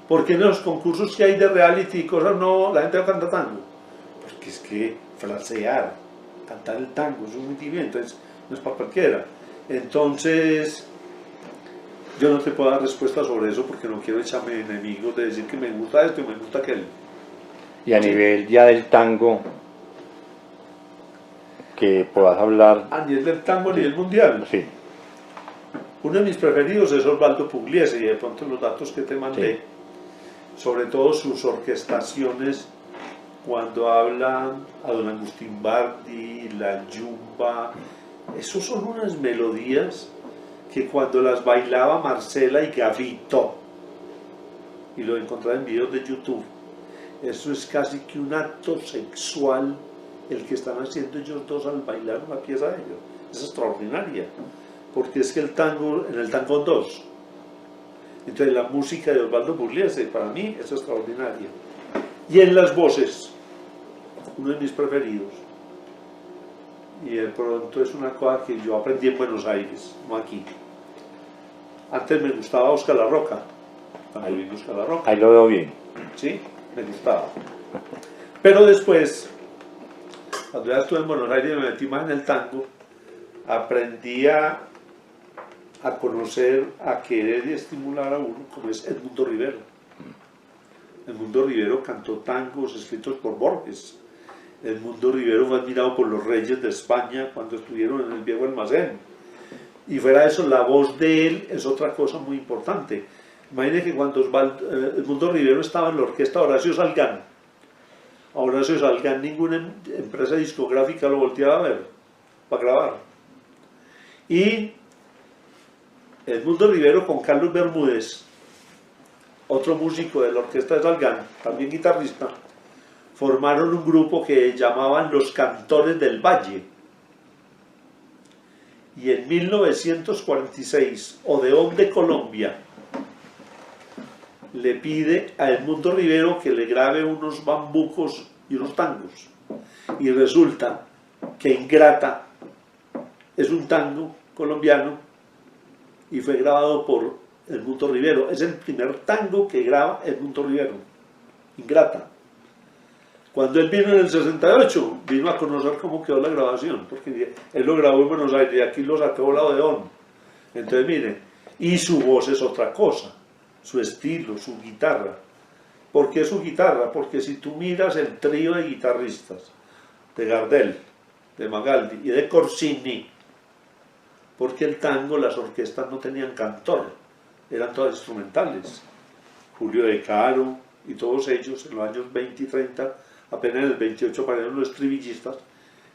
Porque en los concursos que hay de reality y cosas, no, la gente no canta tango. Porque es que frasear, cantar el tango, eso es muy difícil, entonces no es para cualquiera. Entonces, yo no te puedo dar respuesta sobre eso porque no quiero echarme enemigos de decir que me gusta esto y me gusta aquel. Y a nivel ya del tango, que puedas hablar... A nivel del tango, a nivel mundial. Sí. Uno de mis preferidos es Osvaldo Pugliese, y de pronto los datos que te mandé, Sí. sobre todo sus orquestaciones, cuando hablan a don Agustín Bardi, la yumba, esos son unas melodías que cuando las bailaba Marcela y Gavito, y lo encontré en videos de YouTube, eso es casi que un acto sexual el que están haciendo ellos dos al bailar una pieza de ellos. Es extraordinaria, porque es que el tango, en el tango 2, entonces la música de Osvaldo Pugliese para mí es extraordinaria. Y en las voces, uno de mis preferidos, y de pronto es una cosa que yo aprendí en Buenos Aires, no aquí. Antes me gustaba Oscar La Roca, cuando vino Oscar La Roca. Ahí lo veo bien. Sí, me gustaba. Pero después, cuando ya estuve en Buenos Aires y me metí más en el tango, aprendí a conocer, a querer y estimular a uno, como es Edmundo Rivero. Edmundo Rivero cantó tangos escritos por Borges. Edmundo Rivero fue admirado por los reyes de España cuando estuvieron en el viejo almacén. Y fuera de eso, la voz de él es otra cosa muy importante. Imagínense que cuando Edmundo Rivero estaba en la orquesta Horacio Salgán, a Horacio Salgán ninguna empresa discográfica lo volteaba a ver para grabar. Y Edmundo Rivero con Carlos Bermúdez, otro músico de la orquesta de Salgán, también guitarrista, formaron un grupo que llamaban Los Cantores del Valle. Y en 1946, Odeón de Colombia le pide a Edmundo Rivero que le grabe unos bambucos y unos tangos. Y resulta que Ingrata es un tango colombiano y fue grabado por Edmundo Rivero. Es el primer tango que graba Edmundo Rivero, Ingrata. Cuando él vino en el 68, vino a conocer cómo quedó la grabación, porque él lo grabó en Buenos Aires y aquí lo sacó la Odeón. Entonces, mire, y su voz es otra cosa, su estilo, su guitarra. ¿Por qué su guitarra? Porque si tú miras el trío de guitarristas, de Gardel, de Magaldi y de Corsini, porque el tango, las orquestas no tenían cantor, eran todas instrumentales. Julio De Caro y todos ellos en los años 20 y 30, apenas en el 28 aparecieron los estribillistas.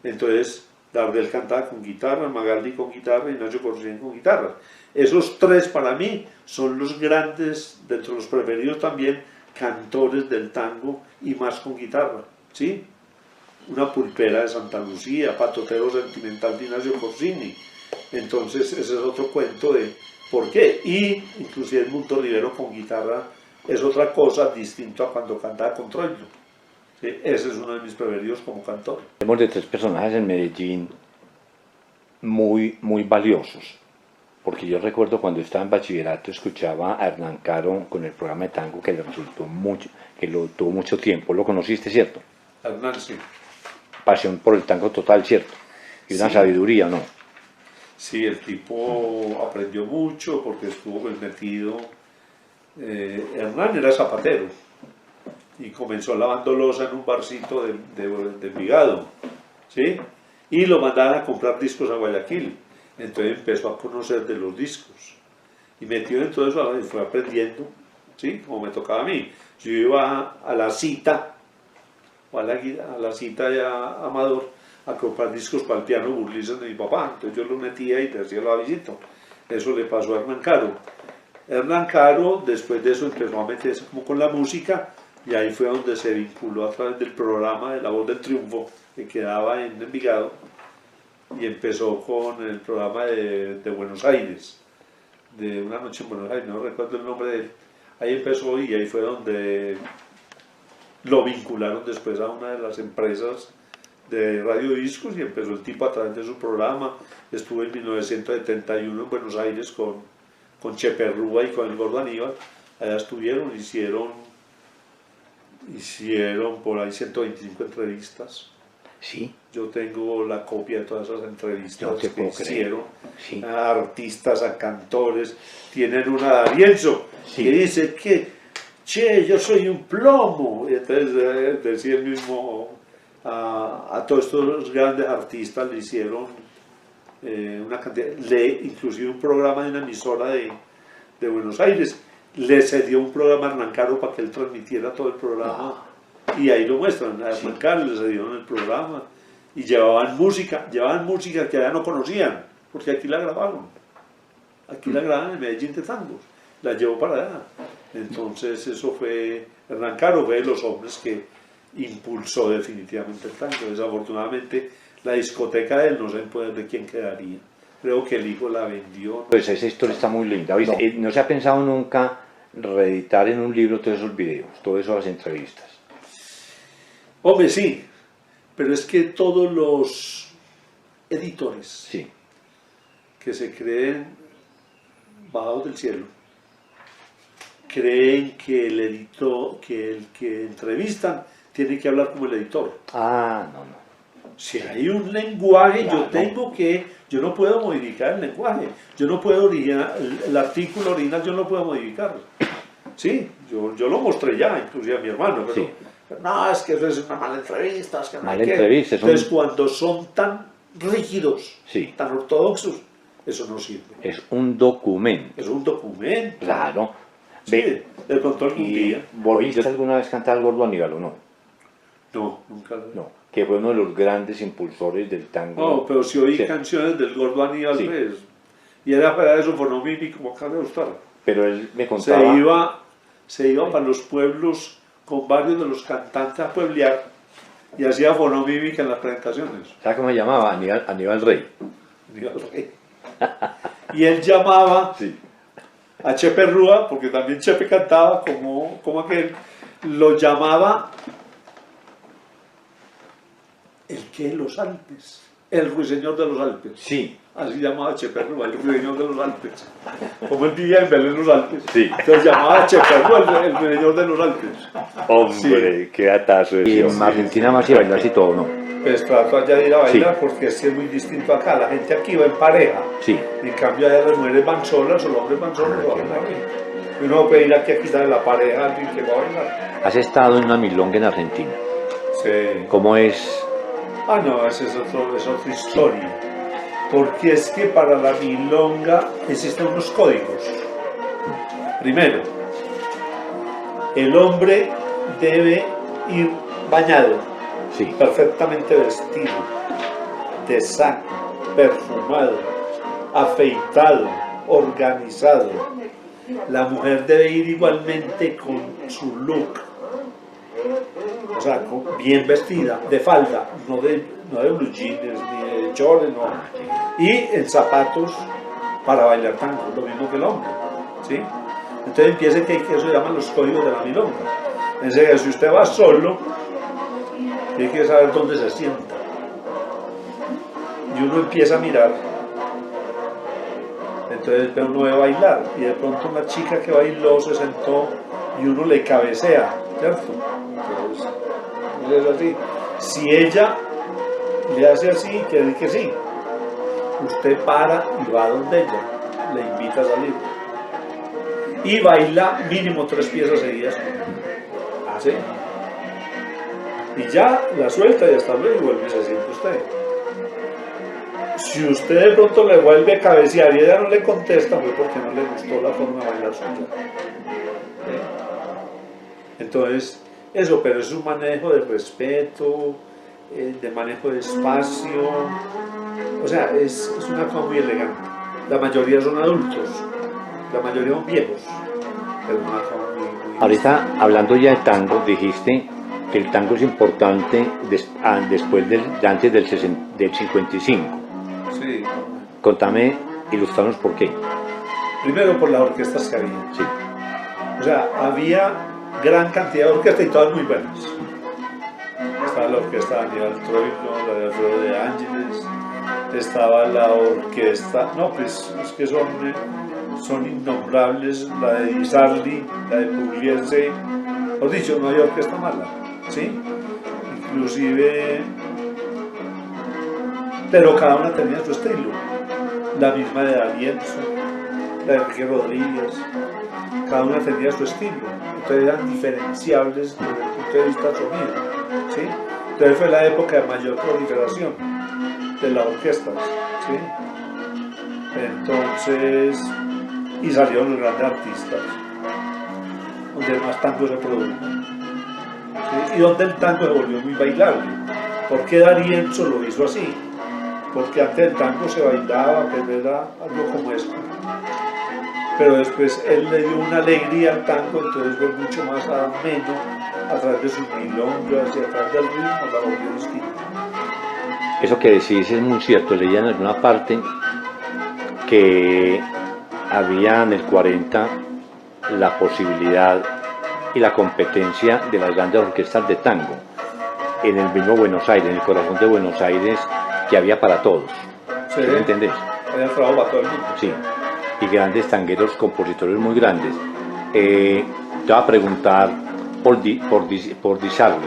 Entonces Gardel cantaba con guitarra, Magaldi con guitarra y Nacho Corsini con guitarra. Esos tres para mí son los grandes, dentro de los preferidos también, cantores del tango y más con guitarra, ¿sí? Una pulpera de Santa Lucía, Patotero Sentimental de Ignacio Corsini. Entonces ese es otro cuento de por qué. Y inclusive Edmundo Rivero con guitarra es otra cosa distinto a cuando cantaba con Troilo. ¿Sí? Ese es uno de mis preferidos como cantor. Tenemos de tres personajes en Medellín muy valiosos, porque yo recuerdo cuando estaba en bachillerato escuchaba a Hernán Caro con el programa de tango que le resultó mucho, que lo tuvo mucho tiempo. ¿Lo conociste, cierto? Hernán, sí. Pasión por el tango total, ¿cierto? Y una sabiduría, ¿no? Sí, el tipo aprendió mucho porque estuvo metido. Hernán era zapatero y comenzó lavando loza en un barcito de Envigado, ¿sí? Y lo mandaban a comprar discos a Guayaquil. Entonces empezó a conocer de los discos y metido en todo eso y fue aprendiendo, ¿sí? Como me tocaba a mí. Yo iba a la cita, o a la cita ya Amador, a comprar discos para el piano Burlison de mi papá. Entonces yo lo metía y te hacía la visita. Eso le pasó a Hernán Caro. Hernán Caro, después de eso, empezó a meterse como con la música y ahí fue donde se vinculó a través del programa de La Voz del Triunfo que quedaba en Envigado y empezó con el programa de Buenos Aires, de Una Noche en Buenos Aires, no recuerdo el nombre de él. Ahí empezó y ahí fue donde lo vincularon después a una de las empresas de radiodiscos y empezó el tipo a través de su programa. Estuvo en 1971 en Buenos Aires con Chepe Rúa y con el Gordo Aníbal. Allá estuvieron, hicieron por ahí 125 entrevistas. Sí. Yo tengo la copia de todas esas entrevistas que hicieron, sí, a artistas, a cantores. Tienen una de Arienzo, sí, que dice que, che, yo soy un plomo. Y entonces decía el mismo, a todos estos grandes artistas le hicieron una cantidad, inclusive un programa de una emisora de Buenos Aires, le cedió un programa a Hernán Caro para que él transmitiera todo el programa. Y ahí lo muestran, a Hernán Caro le cedieron el programa y llevaban música que allá no conocían, porque aquí la grabaron en Medellín de tangos, la llevó para allá. Entonces eso fue, Hernán Caro fue de los hombres que impulsó definitivamente el tango. Desafortunadamente la discoteca de él no sé en poder de quién quedaría, creo que el hijo la vendió. Pues esa historia está muy linda, ¿viste? No se ha pensado nunca reeditar en un libro todos esos videos, todas esas entrevistas. Hombre, sí, pero es que todos los editores, sí, que se creen bajados del cielo, creen que el editor, que el que entrevistan tiene que hablar como el editor. Ah, no. Si hay un lenguaje, claro, yo no puedo modificar el lenguaje, yo no puedo el artículo original, yo no puedo modificarlo. Sí, yo lo mostré ya, inclusive a mi hermano, pero sí, Pero no, es que eso es una mala entrevista, es que no hay Mala que... entrevista, Entonces, cuando son tan rígidos, Sí. tan ortodoxos, eso no sirve. Es un documento. Es un documento. Claro. Sí, Ve, de pronto algún día. ¿Volviste alguna vez a cantar al Gordo Aníbal o no? No, nunca. No, que fue uno de los grandes impulsores del tango. No, pero si oí Sí. canciones del Gordo Aníbal, Sí. pues, y era para eso Bonomimi como acá de gustar. Pero él me contaba... Se iba para los pueblos con varios de los cantantes a pueblear y hacía fonomímica en las presentaciones. ¿Sabes cómo se llamaba? Aníbal Rey. Y él llamaba Sí. a Chepe Rúa, porque también Chepe cantaba como aquel, lo llamaba el que de los Alpes, el ruiseñor de los Alpes. Sí. Así llamaba Chepe Rúa, el ruiseñor de los Alpes. Como él vivía en Belén, los Alpes. Sí. Entonces llamaba a Chepe Rúa el ruiseñor de los Alpes. Hombre, qué atazo. Y en Argentina más y bailar así todo, ¿no? Pues trato allá de ir a bailar Sí. porque es muy distinto acá. La gente aquí va en pareja. Sí. En cambio allá las mujeres van solas o los hombres van solos. Y uno puede ir aquí a quitarle la pareja a alguien que va a bailar. Has estado en una milonga en Argentina. Sí. ¿Cómo es? Ah, no, esa es otra historia. Porque es que para la milonga existen unos códigos. Primero, el hombre debe ir bañado, Sí. perfectamente vestido, de saco, perfumado, afeitado, organizado. La mujer debe ir igualmente con su look, o sea, bien vestida, de falda, no de blue jeans, ni de chores, no. Y en zapatos para bailar tango, lo mismo que el hombre, ¿sí? Entonces empieza que eso se llaman los códigos de la milonga. Entonces, si usted va solo, tiene que saber dónde se sienta. Y uno empieza a mirar. Entonces uno ve bailar y de pronto una chica que bailó se sentó y uno le cabecea, ¿cierto? Entonces es así. Si ella le hace así, quiere decir que sí. Usted para y va donde ella, le invita a salir. Y baila mínimo 3 piezas seguidas. ¿Sí? Y ya la suelta y hasta luego y vuelve y se siente usted. Si usted de pronto le vuelve a cabecear y ella no le contesta, fue porque no le gustó la forma de bailar suya. ¿Sí? Entonces, eso, pero es un manejo de respeto, de manejo de espacio, o sea, es una cosa muy elegante. La mayoría son adultos, la mayoría son viejos, pero es una cosa muy... Ahorita, hablando ya de tango, dijiste que el tango es importante después antes del 55. Sí. Contame, ilustranos por qué. Primero por las orquestas que había. Sí. O sea, había gran cantidad de orquestas y todas muy buenas. Estaba la orquesta de Aníbal Troilo, la de Alfredo de Ángeles, estaba la orquesta, no, pues es que son innombrables, la de Di Sarli, la de Pugliese, os dicho, no hay orquesta mala, ¿sí? Inclusive, pero cada una tenía su estilo, la misma de D'Arienzo, la de Enrique Rodríguez, cada una tenía su estilo, entonces eran diferenciables desde el punto de vista sonido, ¿sí? Entonces fue la época de mayor proliferación de las orquestas, ¿sí? Entonces, y salieron los grandes artistas, donde más tango se produjo, ¿sí? Y donde el tango se volvió muy bailable. ¿Por qué D'Arienzo lo hizo así? Porque antes el tango se bailaba, pero era algo como esto. Pero después él le dio una alegría al tango, entonces fue mucho más ameno a través de sus milongas y a través del ritmo, la volvió distinta. Eso que decís es muy cierto. Leía en alguna parte que había en el 40 la posibilidad y la competencia de las grandes orquestas de tango en el mismo Buenos Aires, en el corazón de Buenos Aires, que había para todos. Sí, ¿Sí me entendés? había trabajo para todo el mundo. Sí, y grandes tangueros, compositores muy grandes. Te voy a preguntar por Di Sarli,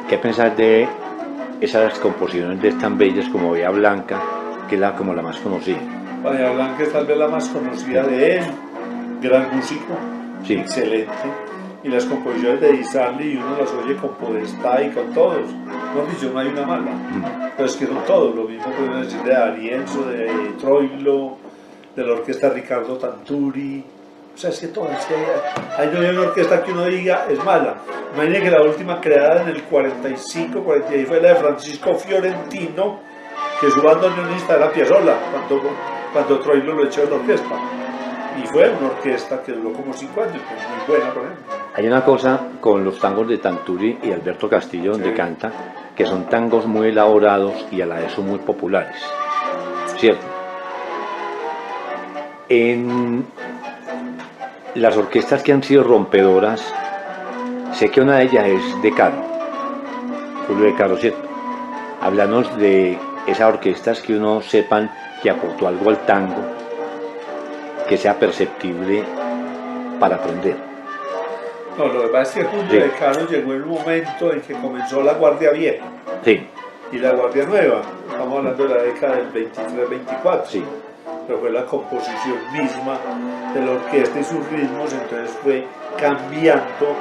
¿qué pensás de esas composiciones tan bellas como Bahía Blanca, que es como la más conocida? Bahía Blanca es tal vez la más conocida de él, gran músico, Sí. excelente, y las composiciones de Di Sarli, y uno las oye con Podestá y con todos. No dicho, no hay una mala, pero es que son todos. Lo mismo podemos decir de Arienzo, de Troilo, de la orquesta Ricardo Tanturi. O sea, es que todas, es que hay una orquesta que uno diga es mala. Imaginen que la última creada en el 45, 46 fue la de Francisco Fiorentino, que su bandoneonista era Piazzolla, cuando Troilo lo echó de la orquesta. Y fue una orquesta que duró como 5 años, pues muy buena, por ejemplo. Hay una cosa con los tangos de Tanturi y Alberto Castillo, donde canta, que son tangos muy elaborados y a la vez son muy populares, ¿cierto? En las orquestas que han sido rompedoras, sé que una de ellas es De Caro, Julio De Caro, ¿cierto? Háblanos de esas orquestas que uno sepan que aportó algo al tango, que sea perceptible para aprender. No, lo que pasa es que Julio De Caro llegó en un momento en que comenzó la Guardia Vieja y la Guardia Nueva. Estamos hablando de la década del 23-24. Sí. Pero fue la composición misma de la orquesta y sus ritmos, entonces fue cambiando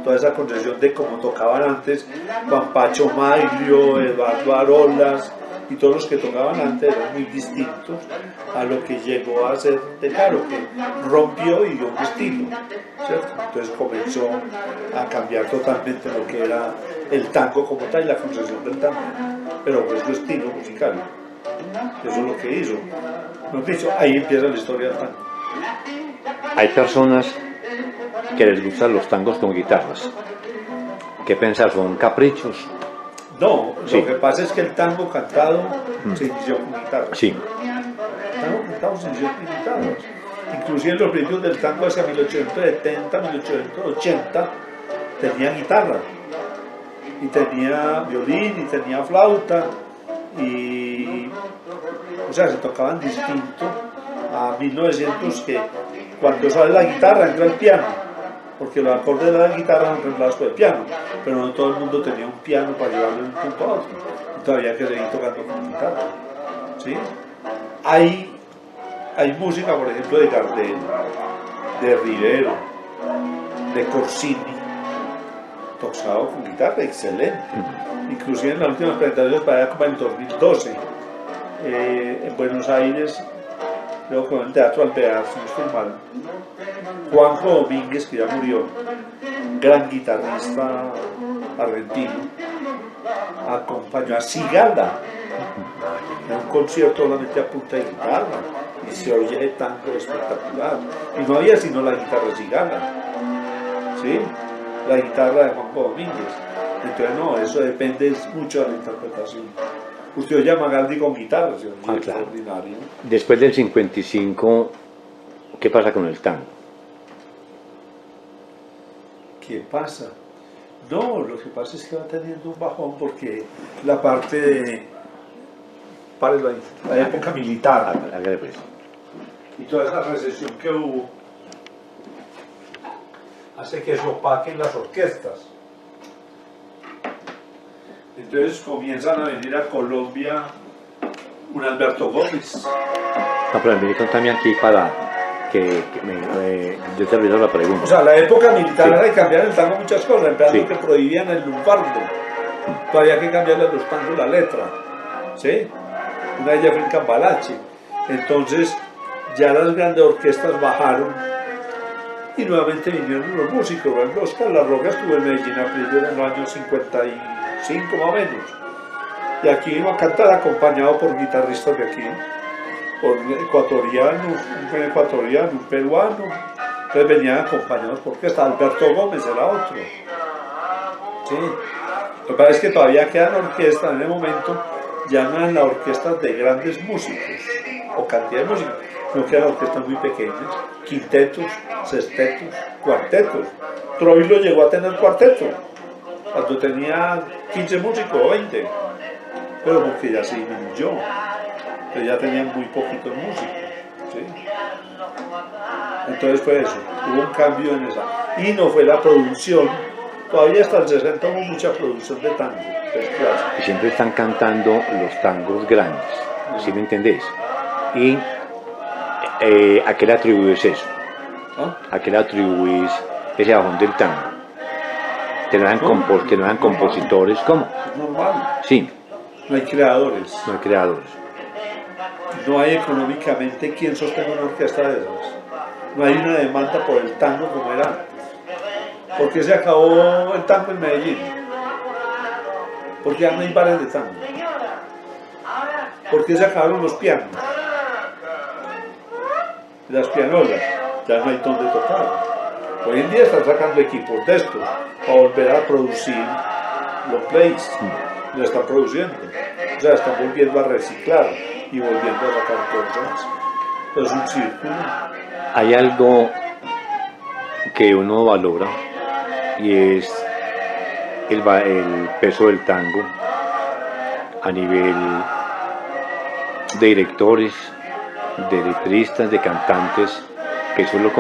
toda esa concepción de cómo tocaban antes Juan Pacho Maglio, Eduardo Arolas y todos los que tocaban antes eran muy distintos a lo que llegó a ser De Caro, que rompió y dio un estilo, ¿cierto? Entonces comenzó a cambiar totalmente lo que era el tango como tal y la concepción del tango, pero fue su estilo musical. Eso es lo que hizo. ¿No dicho? Ahí empieza la historia del tango. Hay personas que les gustan los tangos con guitarras. ¿Qué pensar? ¿Son caprichos? No, lo que pasa es que el tango cantado se inició con guitarras. Sí. El tango cantado se inició con guitarras. Inclusive en los principios del tango hacia 1870, 1880 tenía guitarra. Y tenía violín, y tenía flauta. Y o sea, se tocaban distinto a 1900, que cuando sale la guitarra entra el piano, porque los acordes de la guitarra son reemplazados por el piano, pero no todo el mundo tenía un piano para llevarlo de un punto a otro, y todavía que seguir tocando con guitarra, ¿sí? Hay música, por ejemplo, de Gardel, de Rivero, de Corsini, tocado con guitarra, excelente. Inclusive en las últimas presentaciones, para allá como en 2012, en Buenos Aires, creo que en el Teatro Alvear, si no estoy mal, Juanjo Domínguez, que ya murió, gran guitarrista argentino, acompañó a Cigala en un concierto solamente a punta de guitarra, y se oye tango espectacular, y no había sino la guitarra de Cigala, ¿sí? La guitarra de Juanjo Domínguez. Entonces no, eso depende mucho de la interpretación. Usted oye a Magaldi con guitarra, ¿sí? Claro. Extraordinario. Después del 55, ¿qué pasa con el tango? ¿Qué pasa? No, lo que pasa es que va teniendo un bajón porque la parte de... Párelo ahí, la época militar y toda esa recesión que hubo hace que se opaquen las orquestas. Entonces comienzan a venir a Colombia un Alberto Gómez. No, pero me también aquí para que yo te olvido la pregunta. O sea, la época militar era de cambiar el tango muchas cosas, empezando que prohibían el lunfardo. Todavía hay que cambiarle a los tangos la letra, ¿sí? Una de ellas fue en Cambalache. Entonces ya las grandes orquestas bajaron y nuevamente vinieron los músicos. Por ejemplo, Oscar La Roca estuvo en Medellín a principios de los años 55 más o menos, y aquí vino a cantar acompañado por guitarristas de aquí, por ecuatorianos, un ecuatoriano, un peruano. Entonces venían acompañados porque hasta Alberto Gómez era otro, ¿sí? Lo que pasa es que todavía quedan orquestas en el momento, ya no eran las orquestas de grandes músicos o cantidad de músicos, no quedan orquestas muy pequeñas, quintetos, sextetos, cuartetos. Troilo llegó a tener cuarteto cuando tenía 15 músicos o 20, pero porque ya se disminuyó, pero ya tenían muy poquitos músicos, ¿sí? Entonces fue eso, hubo un cambio en esa, y no fue la producción, todavía hasta el 60 hubo mucha producción de tango, y siempre están cantando los tangos grandes, ¿sí me entendés? ¿Y a qué le atribuyes eso? ¿Ah? ¿A qué le atribuís ese bajón del tango. Que no eran compositores, ¿cómo? Es normal. Sí, No hay creadores. no hay creadores. No hay económicamente quien sostenga una orquesta de esas. No hay una demanda por el tango como era antes. ¿Por qué se acabó el tango en Medellín? Porque ya no hay bares de tango. ¿Por qué se acabaron los pianos? Las pianolas. Ya no hay donde tocar. Hoy en día están sacando equipos de estos para volver a producir los plays. Lo están produciendo. O sea, están volviendo a reciclar y volviendo a sacar cosas. Es un círculo. Hay algo que uno valora y es el peso del tango a nivel de directores, de letristas, de cantantes, que solo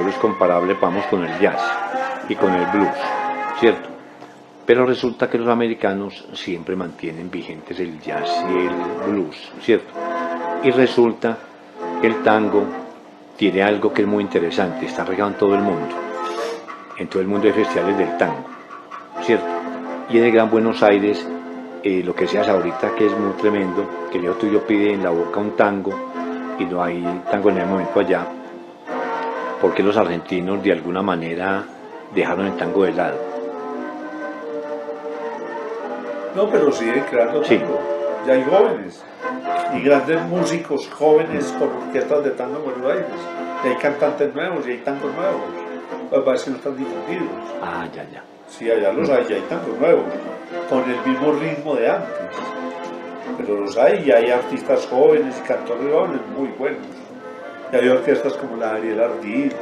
es comparable, vamos, con el jazz y con el blues, ¿cierto? Pero resulta que los americanos siempre mantienen vigentes el jazz y el blues, ¿cierto? Y resulta que el tango tiene algo que es muy interesante, está regado en todo el mundo. En todo el mundo hay festivales del tango, ¿cierto? Y en el Gran Buenos Aires, lo que seas ahorita, que es muy tremendo, que el hijo tuyo pide en la boca un tango y no hay tango en el momento allá, porque los argentinos de alguna manera dejaron el tango de lado. No, pero siguen creando Sí. tango. Ya hay jóvenes y grandes músicos jóvenes con orquestas de tango en Buenos Aires. Y hay cantantes nuevos y hay tangos nuevos. Lo que pasa es que no están difundidos. Ah, ya, ya. Sí, allá los hay, ya hay tangos nuevos, con el mismo ritmo de antes. Pero los hay y hay artistas jóvenes y cantores jóvenes muy buenos. Y hay orquestas como la Ariel Ardil,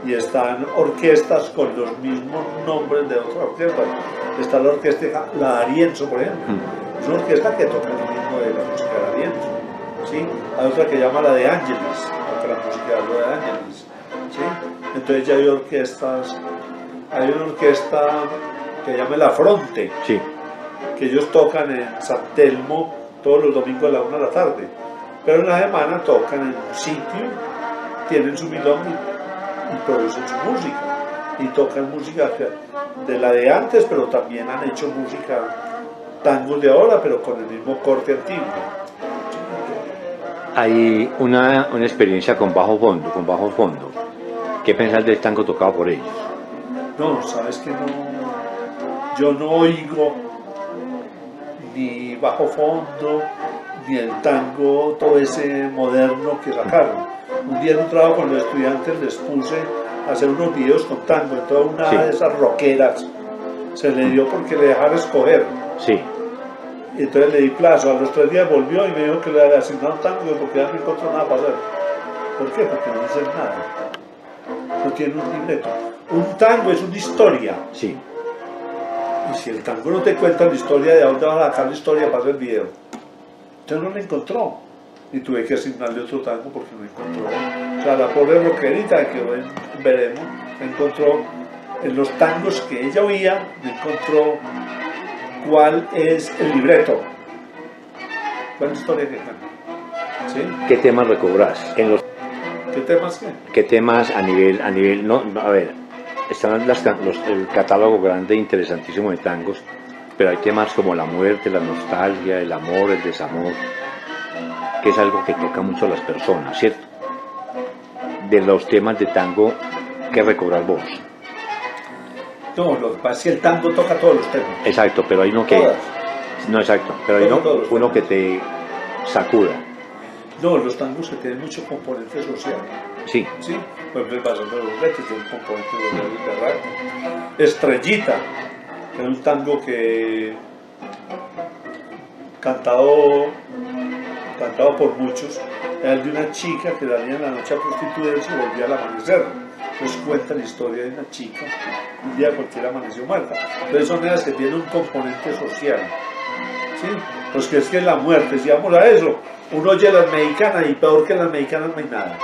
y están orquestas con los mismos nombres de otras orquestas. Está la orquesta, la Arienzo, por ejemplo. Es una orquesta que toca el ritmo de la música de Arienzo. ¿Sí? Hay otra que llama la de Ángeles, toca la música de Ángeles. ¿Sí? Entonces ya hay orquestas, hay una orquesta que llama La Fronte, Sí. que ellos tocan en San Telmo todos los domingos a la 1 de la tarde. Pero en la semana tocan en un sitio, tienen su milonga y producen su música. Y tocan música de la de antes, pero también han hecho música tangos de ahora, pero con el mismo corte antiguo. Hay una experiencia con bajo fondo, ¿Qué pensás del tango tocado por ellos? No, sabes que no. Yo no oigo ni bajo fondo, ni el tango, todo ese moderno que sacaron. Un día en un trabajo con los estudiantes les puse a hacer unos videos con tango, entonces una Sí. de esas rockeras se le dio porque le dejara escoger. Sí. Y entonces le di plazo, a los 3 días volvió y me dijo que le había asignado un tango porque ya no encontró nada para hacer. ¿Por qué? Porque no dicen nada. No tiene un libreto. Un tango es una historia. Sí. Y si el tango no te cuenta la historia, ¿de dónde vas a sacar la historia para hacer el video? Entonces no la encontró. Y tuve que asignarle otro tango porque no encontró. O sea, la pobre rockerita que hoy veremos, encontró en los tangos que ella oía, encontró cuál es el libreto. ¿Cuál es la historia que cuenta? ¿Sí? ¿Qué temas recobrás? ¿Qué temas qué? ¿Qué temas a nivel, no, a ver, están el catálogo grande, interesantísimo de tangos, pero hay temas como la muerte, la nostalgia, el amor, el desamor, que es algo que toca mucho a las personas, ¿cierto? De los temas de tango que recobrar vos. No, lo que pasa es que el tango toca todos los temas. Exacto, pero hay uno que... Todas. No, exacto, pero hay Todos. uno que te sacuda. No, los tangos que tienen mucho componente social. Sí, ¿Sí? Por ejemplo, el Bazón de los Retes tiene un componente social de berraco. Estrellita, que es un tango que cantado por muchos, era el de una chica que salía en la noche a prostituirse y volvía al amanecer. Entonces cuenta la historia de una chica, un día cualquiera amaneció muerta. Entonces son esas que tienen un componente social. ¿Sí? Pues que es que la muerte, si vamos a eso, uno oye las mexicanas y peor que las mexicanas no hay nada.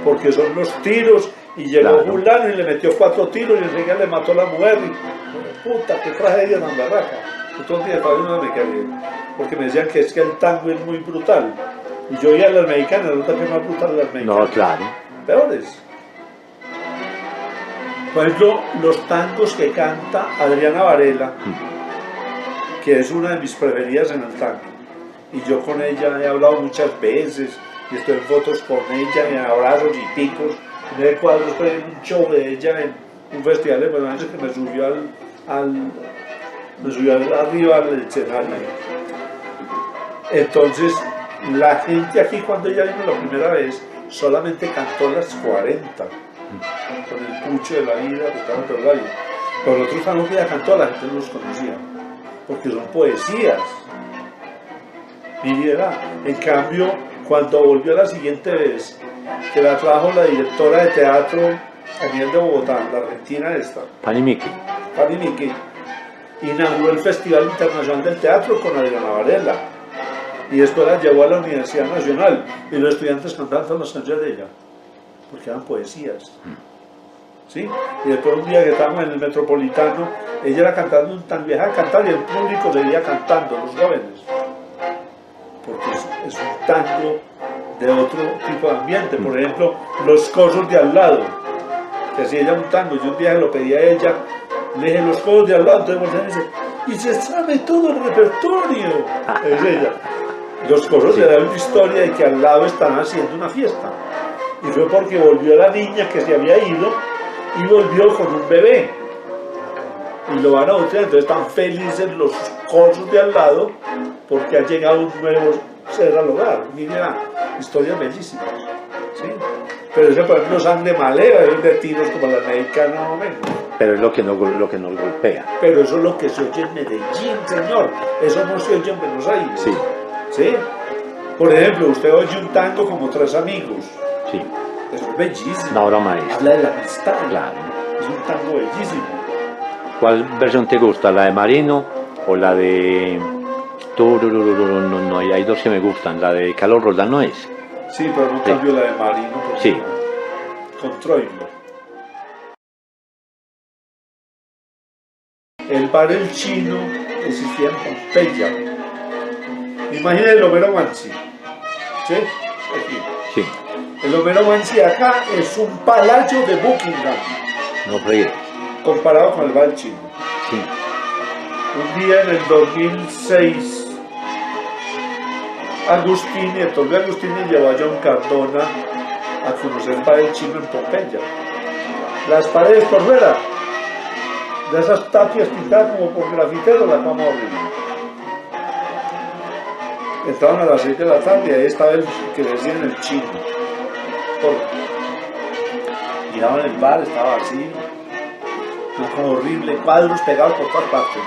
Porque son los tiros y llegó Claro. fulano y le metió 4 tiros y enseguida le mató a la mujer y puta, qué tragedia tan barraca. Entonces no me quedé, porque me decían que es que el tango es muy brutal. Y yo oía a las mexicanas, resulta que es más brutal las mexicanas. no, claro. Peores. Por ejemplo, los tangos que canta Adriana Varela, que es una de mis preferidas en el tango. Y yo con ella he hablado muchas veces, y estoy en fotos con ella, en abrazos y picos. Me cuadros por en un show de ella en un festival de Buenos Aires que me subió arriba al escenario. Entonces, la gente aquí cuando ella vino la primera vez, solamente cantó las 40, con el pucho de la vida, pero los otros tangos que ella cantó, la gente no los conocía, porque son poesías. Y era, en cambio, cuando volvió la siguiente vez, que la trajo la directora de teatro a nivel de Bogotá, la argentina esta, Pani Miki, inauguró el Festival Internacional del Teatro con Adriana Varela. Y después la llevó a la Universidad Nacional y los estudiantes cantaban todas las canciones de ella, porque eran poesías. ¿Sí? Y después un día que estábamos en el Metropolitano, ella era cantando un tango, dejaba cantar y el público seguía cantando, los jóvenes, porque es un tango de otro tipo de ambiente. Por ejemplo, Los Cosos de Al Lado, que hacía ella un tango, yo un día se lo pedí a ella, le dije Los Cosos de Al Lado, entonces me dice, y se sabe todo el repertorio, es ella. Los Cosos le dan una historia de que al lado están haciendo una fiesta, y fue porque volvió la niña que se había ido y volvió con un bebé y lo van a bautizar. Entonces están felices los Cosos de Al Lado porque ha llegado un nuevo ser al hogar. Mira, historias bellísimas, ¿sí? Pero ese, por ejemplo, Sangre Maleva, es de tiros como la mexicana, no menos. pero es lo que nos golpea. Pero eso es lo que se oye en Medellín, señor. Eso no se oye en Buenos Aires. Sí. ¿Sí? Por ejemplo, usted oye un tango como Tres Amigos. Sí. Eso es bellísimo. Una obra maestra. Habla de la amistad. Claro. Es un tango bellísimo. ¿Cuál versión te gusta? ¿La de Marino o la de... No, hay dos que me gustan. La de Carlos Roldán no es. Sí, pero no cambio la de Marino. Sí. Con Troilo. El bar El Chino existía en Pompeya. Imagina el Homero Mansi. ¿Sí? Aquí. Sí. El Homero Mansi acá es un palacio de Buckingham. No fregué. Comparado con el bar El Chino. Sí. Un día en el 2006, Agustini, el doctor Agustini llevó a John Cardona a conocer el bar El Chino en Pompeya. Las paredes por fuera, de esas tapias pintadas como por grafiteros, la cama horrible. Estaban a las 6 de la tarde y ahí estaba el que decían el Chino. Miraban el bar, estaba vacío, una cosa horrible, cuadros pegados por todas partes.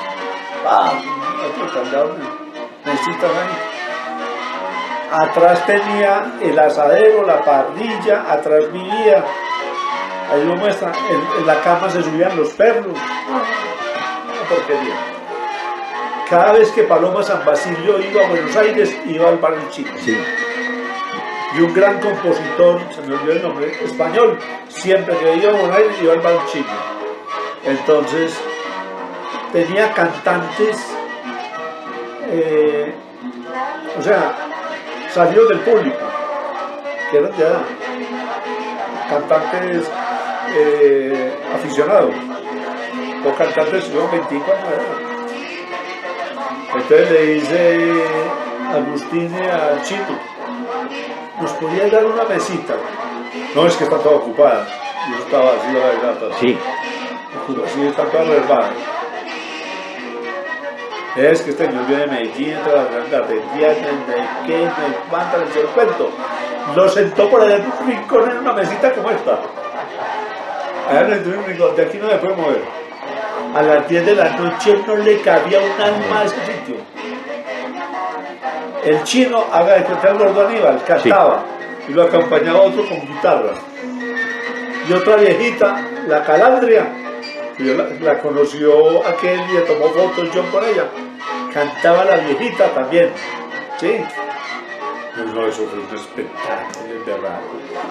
Necesitan ahí. Atrás tenía el asadero, la parrilla, atrás vivía. Ahí lo muestran, en la cama se subían los perros. Una porquería. Cada vez que Paloma San Basilio iba a Buenos Aires, iba al bar El Chino. Sí. Y un gran compositor, se me olvidó el nombre, español, siempre que iba a Buenos Aires, iba al bar El Chino. Entonces, tenía cantantes, o sea, salidos del público, que eran de edad, cantantes aficionados, o cantantes que llevan 25 años de edad. Entonces le dice Agustini al Chino, ¿nos podía dar una mesita? No, es que está toda ocupada. Yo estaba así la verdad. Sí. Sí, está toda reservada. Es que este señor viene de Medellín, entre las grandes arterias, de qué, de cuánta, le echó el cuento. Lo sentó por allá en un rincón en una mesita como esta. Allá en un rincón, de aquí no se puede mover. A las 10 de la noche no le cabía un alma a ese sitio. El Chino, haga de cuenta el gordo Aníbal, cantaba, sí, y lo acompañaba otro con guitarra. Y otra viejita, la Calandria, que yo la conoció aquel y le tomó fotos yo con ella, cantaba la viejita también, ¿sí? No, eso fue un espectáculo, es verdad.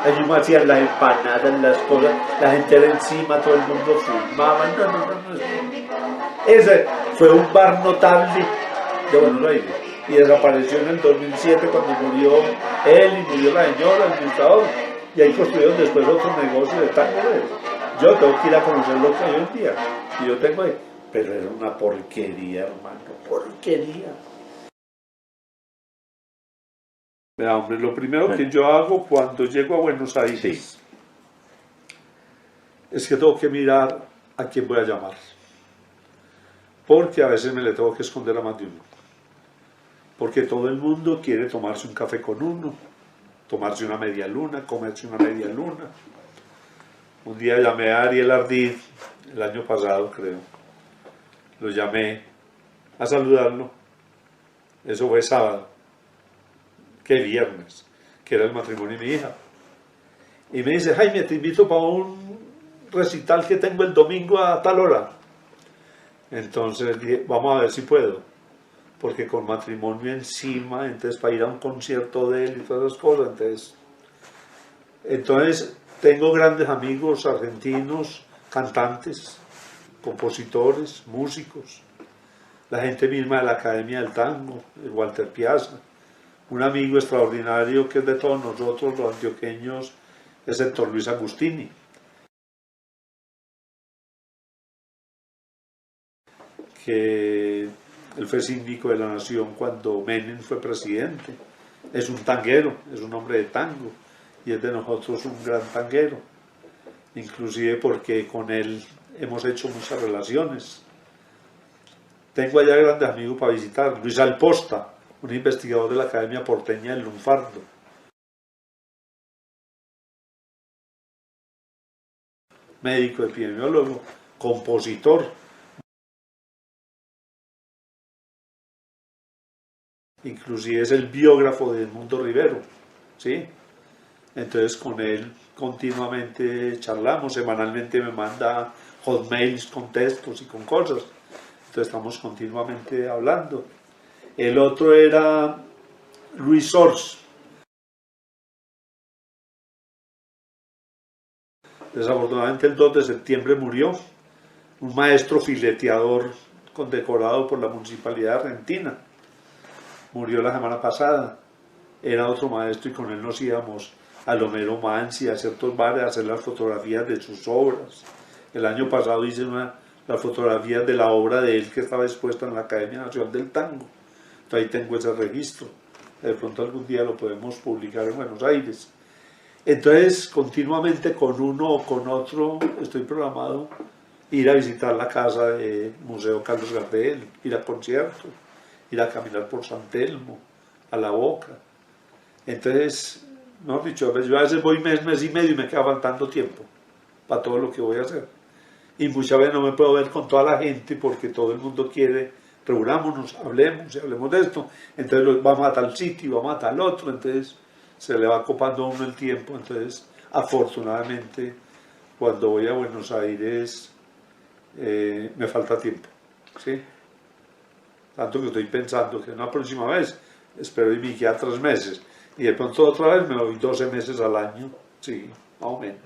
Allí me hacían las empanadas, las cosas, la gente era encima, todo el mundo fumaba. No. Ese fue un bar notable de Buenos Aires y desapareció en el 2007 cuando murió él y murió la señora, el administrador, y ahí construyeron después otro negocio de tango. Yo tengo que ir a conocer lo que hay hoy en día. Y yo tengo ahí. Pero era una porquería, hermano, porquería. Vea, hombre, lo primero que yo hago cuando llego a Buenos Aires es que tengo que mirar a quién voy a llamar. Porque a veces me le tengo que esconder a más de uno. Porque todo el mundo quiere tomarse un café con uno, tomarse una media luna, comerse una media luna. Un día llamé a Ariel Ardid, el año pasado creo, lo llamé a saludarlo, eso fue sábado, que viernes, que era el matrimonio de mi hija. Y me dice, Jaime, te invito para un recital que tengo el domingo a tal hora. Entonces dije, vamos a ver si puedo, porque con matrimonio encima, entonces para ir a un concierto de él y todas esas cosas, entonces tengo grandes amigos argentinos, cantantes, compositores, músicos, la gente misma de la Academia del Tango, el Walter Piazza, un amigo extraordinario que es de todos nosotros, los antioqueños, es Héctor Luis Agustini, que él fue síndico de la nación cuando Menem fue presidente, es un tanguero, es un hombre de tango, y es de nosotros un gran tanguero, inclusive porque con él hemos hecho muchas relaciones. Tengo allá grandes amigos para visitar. Luis Alposta, un investigador de la Academia Porteña del Lunfardo. Médico, epidemiólogo, compositor. Inclusive es el biógrafo de Edmundo Rivero, ¿sí? Entonces con él continuamente charlamos, semanalmente me manda hotmails con textos y con cosas. Entonces estamos continuamente hablando. El otro era Luis Sors. Desafortunadamente el 2 de septiembre murió, un maestro fileteador condecorado por la Municipalidad Argentina. Murió la semana pasada. Era otro maestro y con él nos íbamos a Homero Mansi, a ciertos bares, a hacer las fotografías de sus obras. El año pasado hice las fotografías de la obra de él que estaba expuesta en la Academia Nacional del Tango. Entonces ahí tengo ese registro. De pronto algún día lo podemos publicar en Buenos Aires. Entonces, continuamente con uno o con otro estoy programado ir a visitar la casa del Museo Carlos Gardel, ir a conciertos, ir a caminar por San Telmo, a La Boca. Entonces, mejor dicho, yo a veces voy mes y medio y me queda faltando tiempo para todo lo que voy a hacer. Y muchas veces no me puedo ver con toda la gente porque todo el mundo quiere, reunámonos, hablemos y hablemos de esto. Entonces vamos a tal sitio, vamos a tal otro, entonces se le va copando a uno el tiempo. Entonces, afortunadamente, cuando voy a Buenos Aires, me falta tiempo, ¿sí? Tanto que estoy pensando que una próxima vez espero irme quedar 3 meses y de pronto otra vez me voy 12 meses al año, sí, más o menos.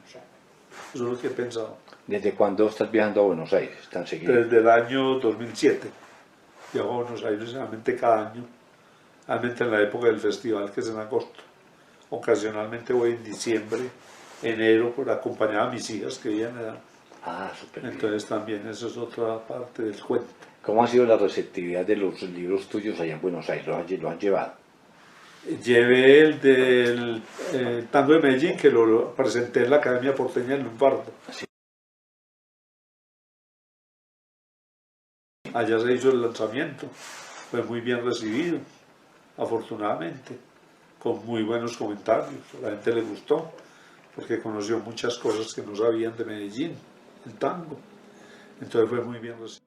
Eso es lo que he pensado. ¿Desde cuándo estás viajando a Buenos Aires tan seguido? Desde el año 2007. Viajo a Buenos Aires realmente cada año, realmente en la época del festival que es en agosto. Ocasionalmente voy en diciembre, enero, por acompañar a mis hijas que vivían allá. Ah, súper bien. Entonces también eso es otra parte del cuento. ¿Cómo ha sido la receptividad de los libros tuyos allá en Buenos Aires? ¿Lo han llevado? Llevé el del Tango de Medellín, que lo presenté en la Academia Porteña del Lunfardo. Sí. Allá se hizo el lanzamiento, fue muy bien recibido, afortunadamente, con muy buenos comentarios. A la gente le gustó, porque conoció muchas cosas que no sabían de Medellín, el tango. Entonces fue muy bien recibido.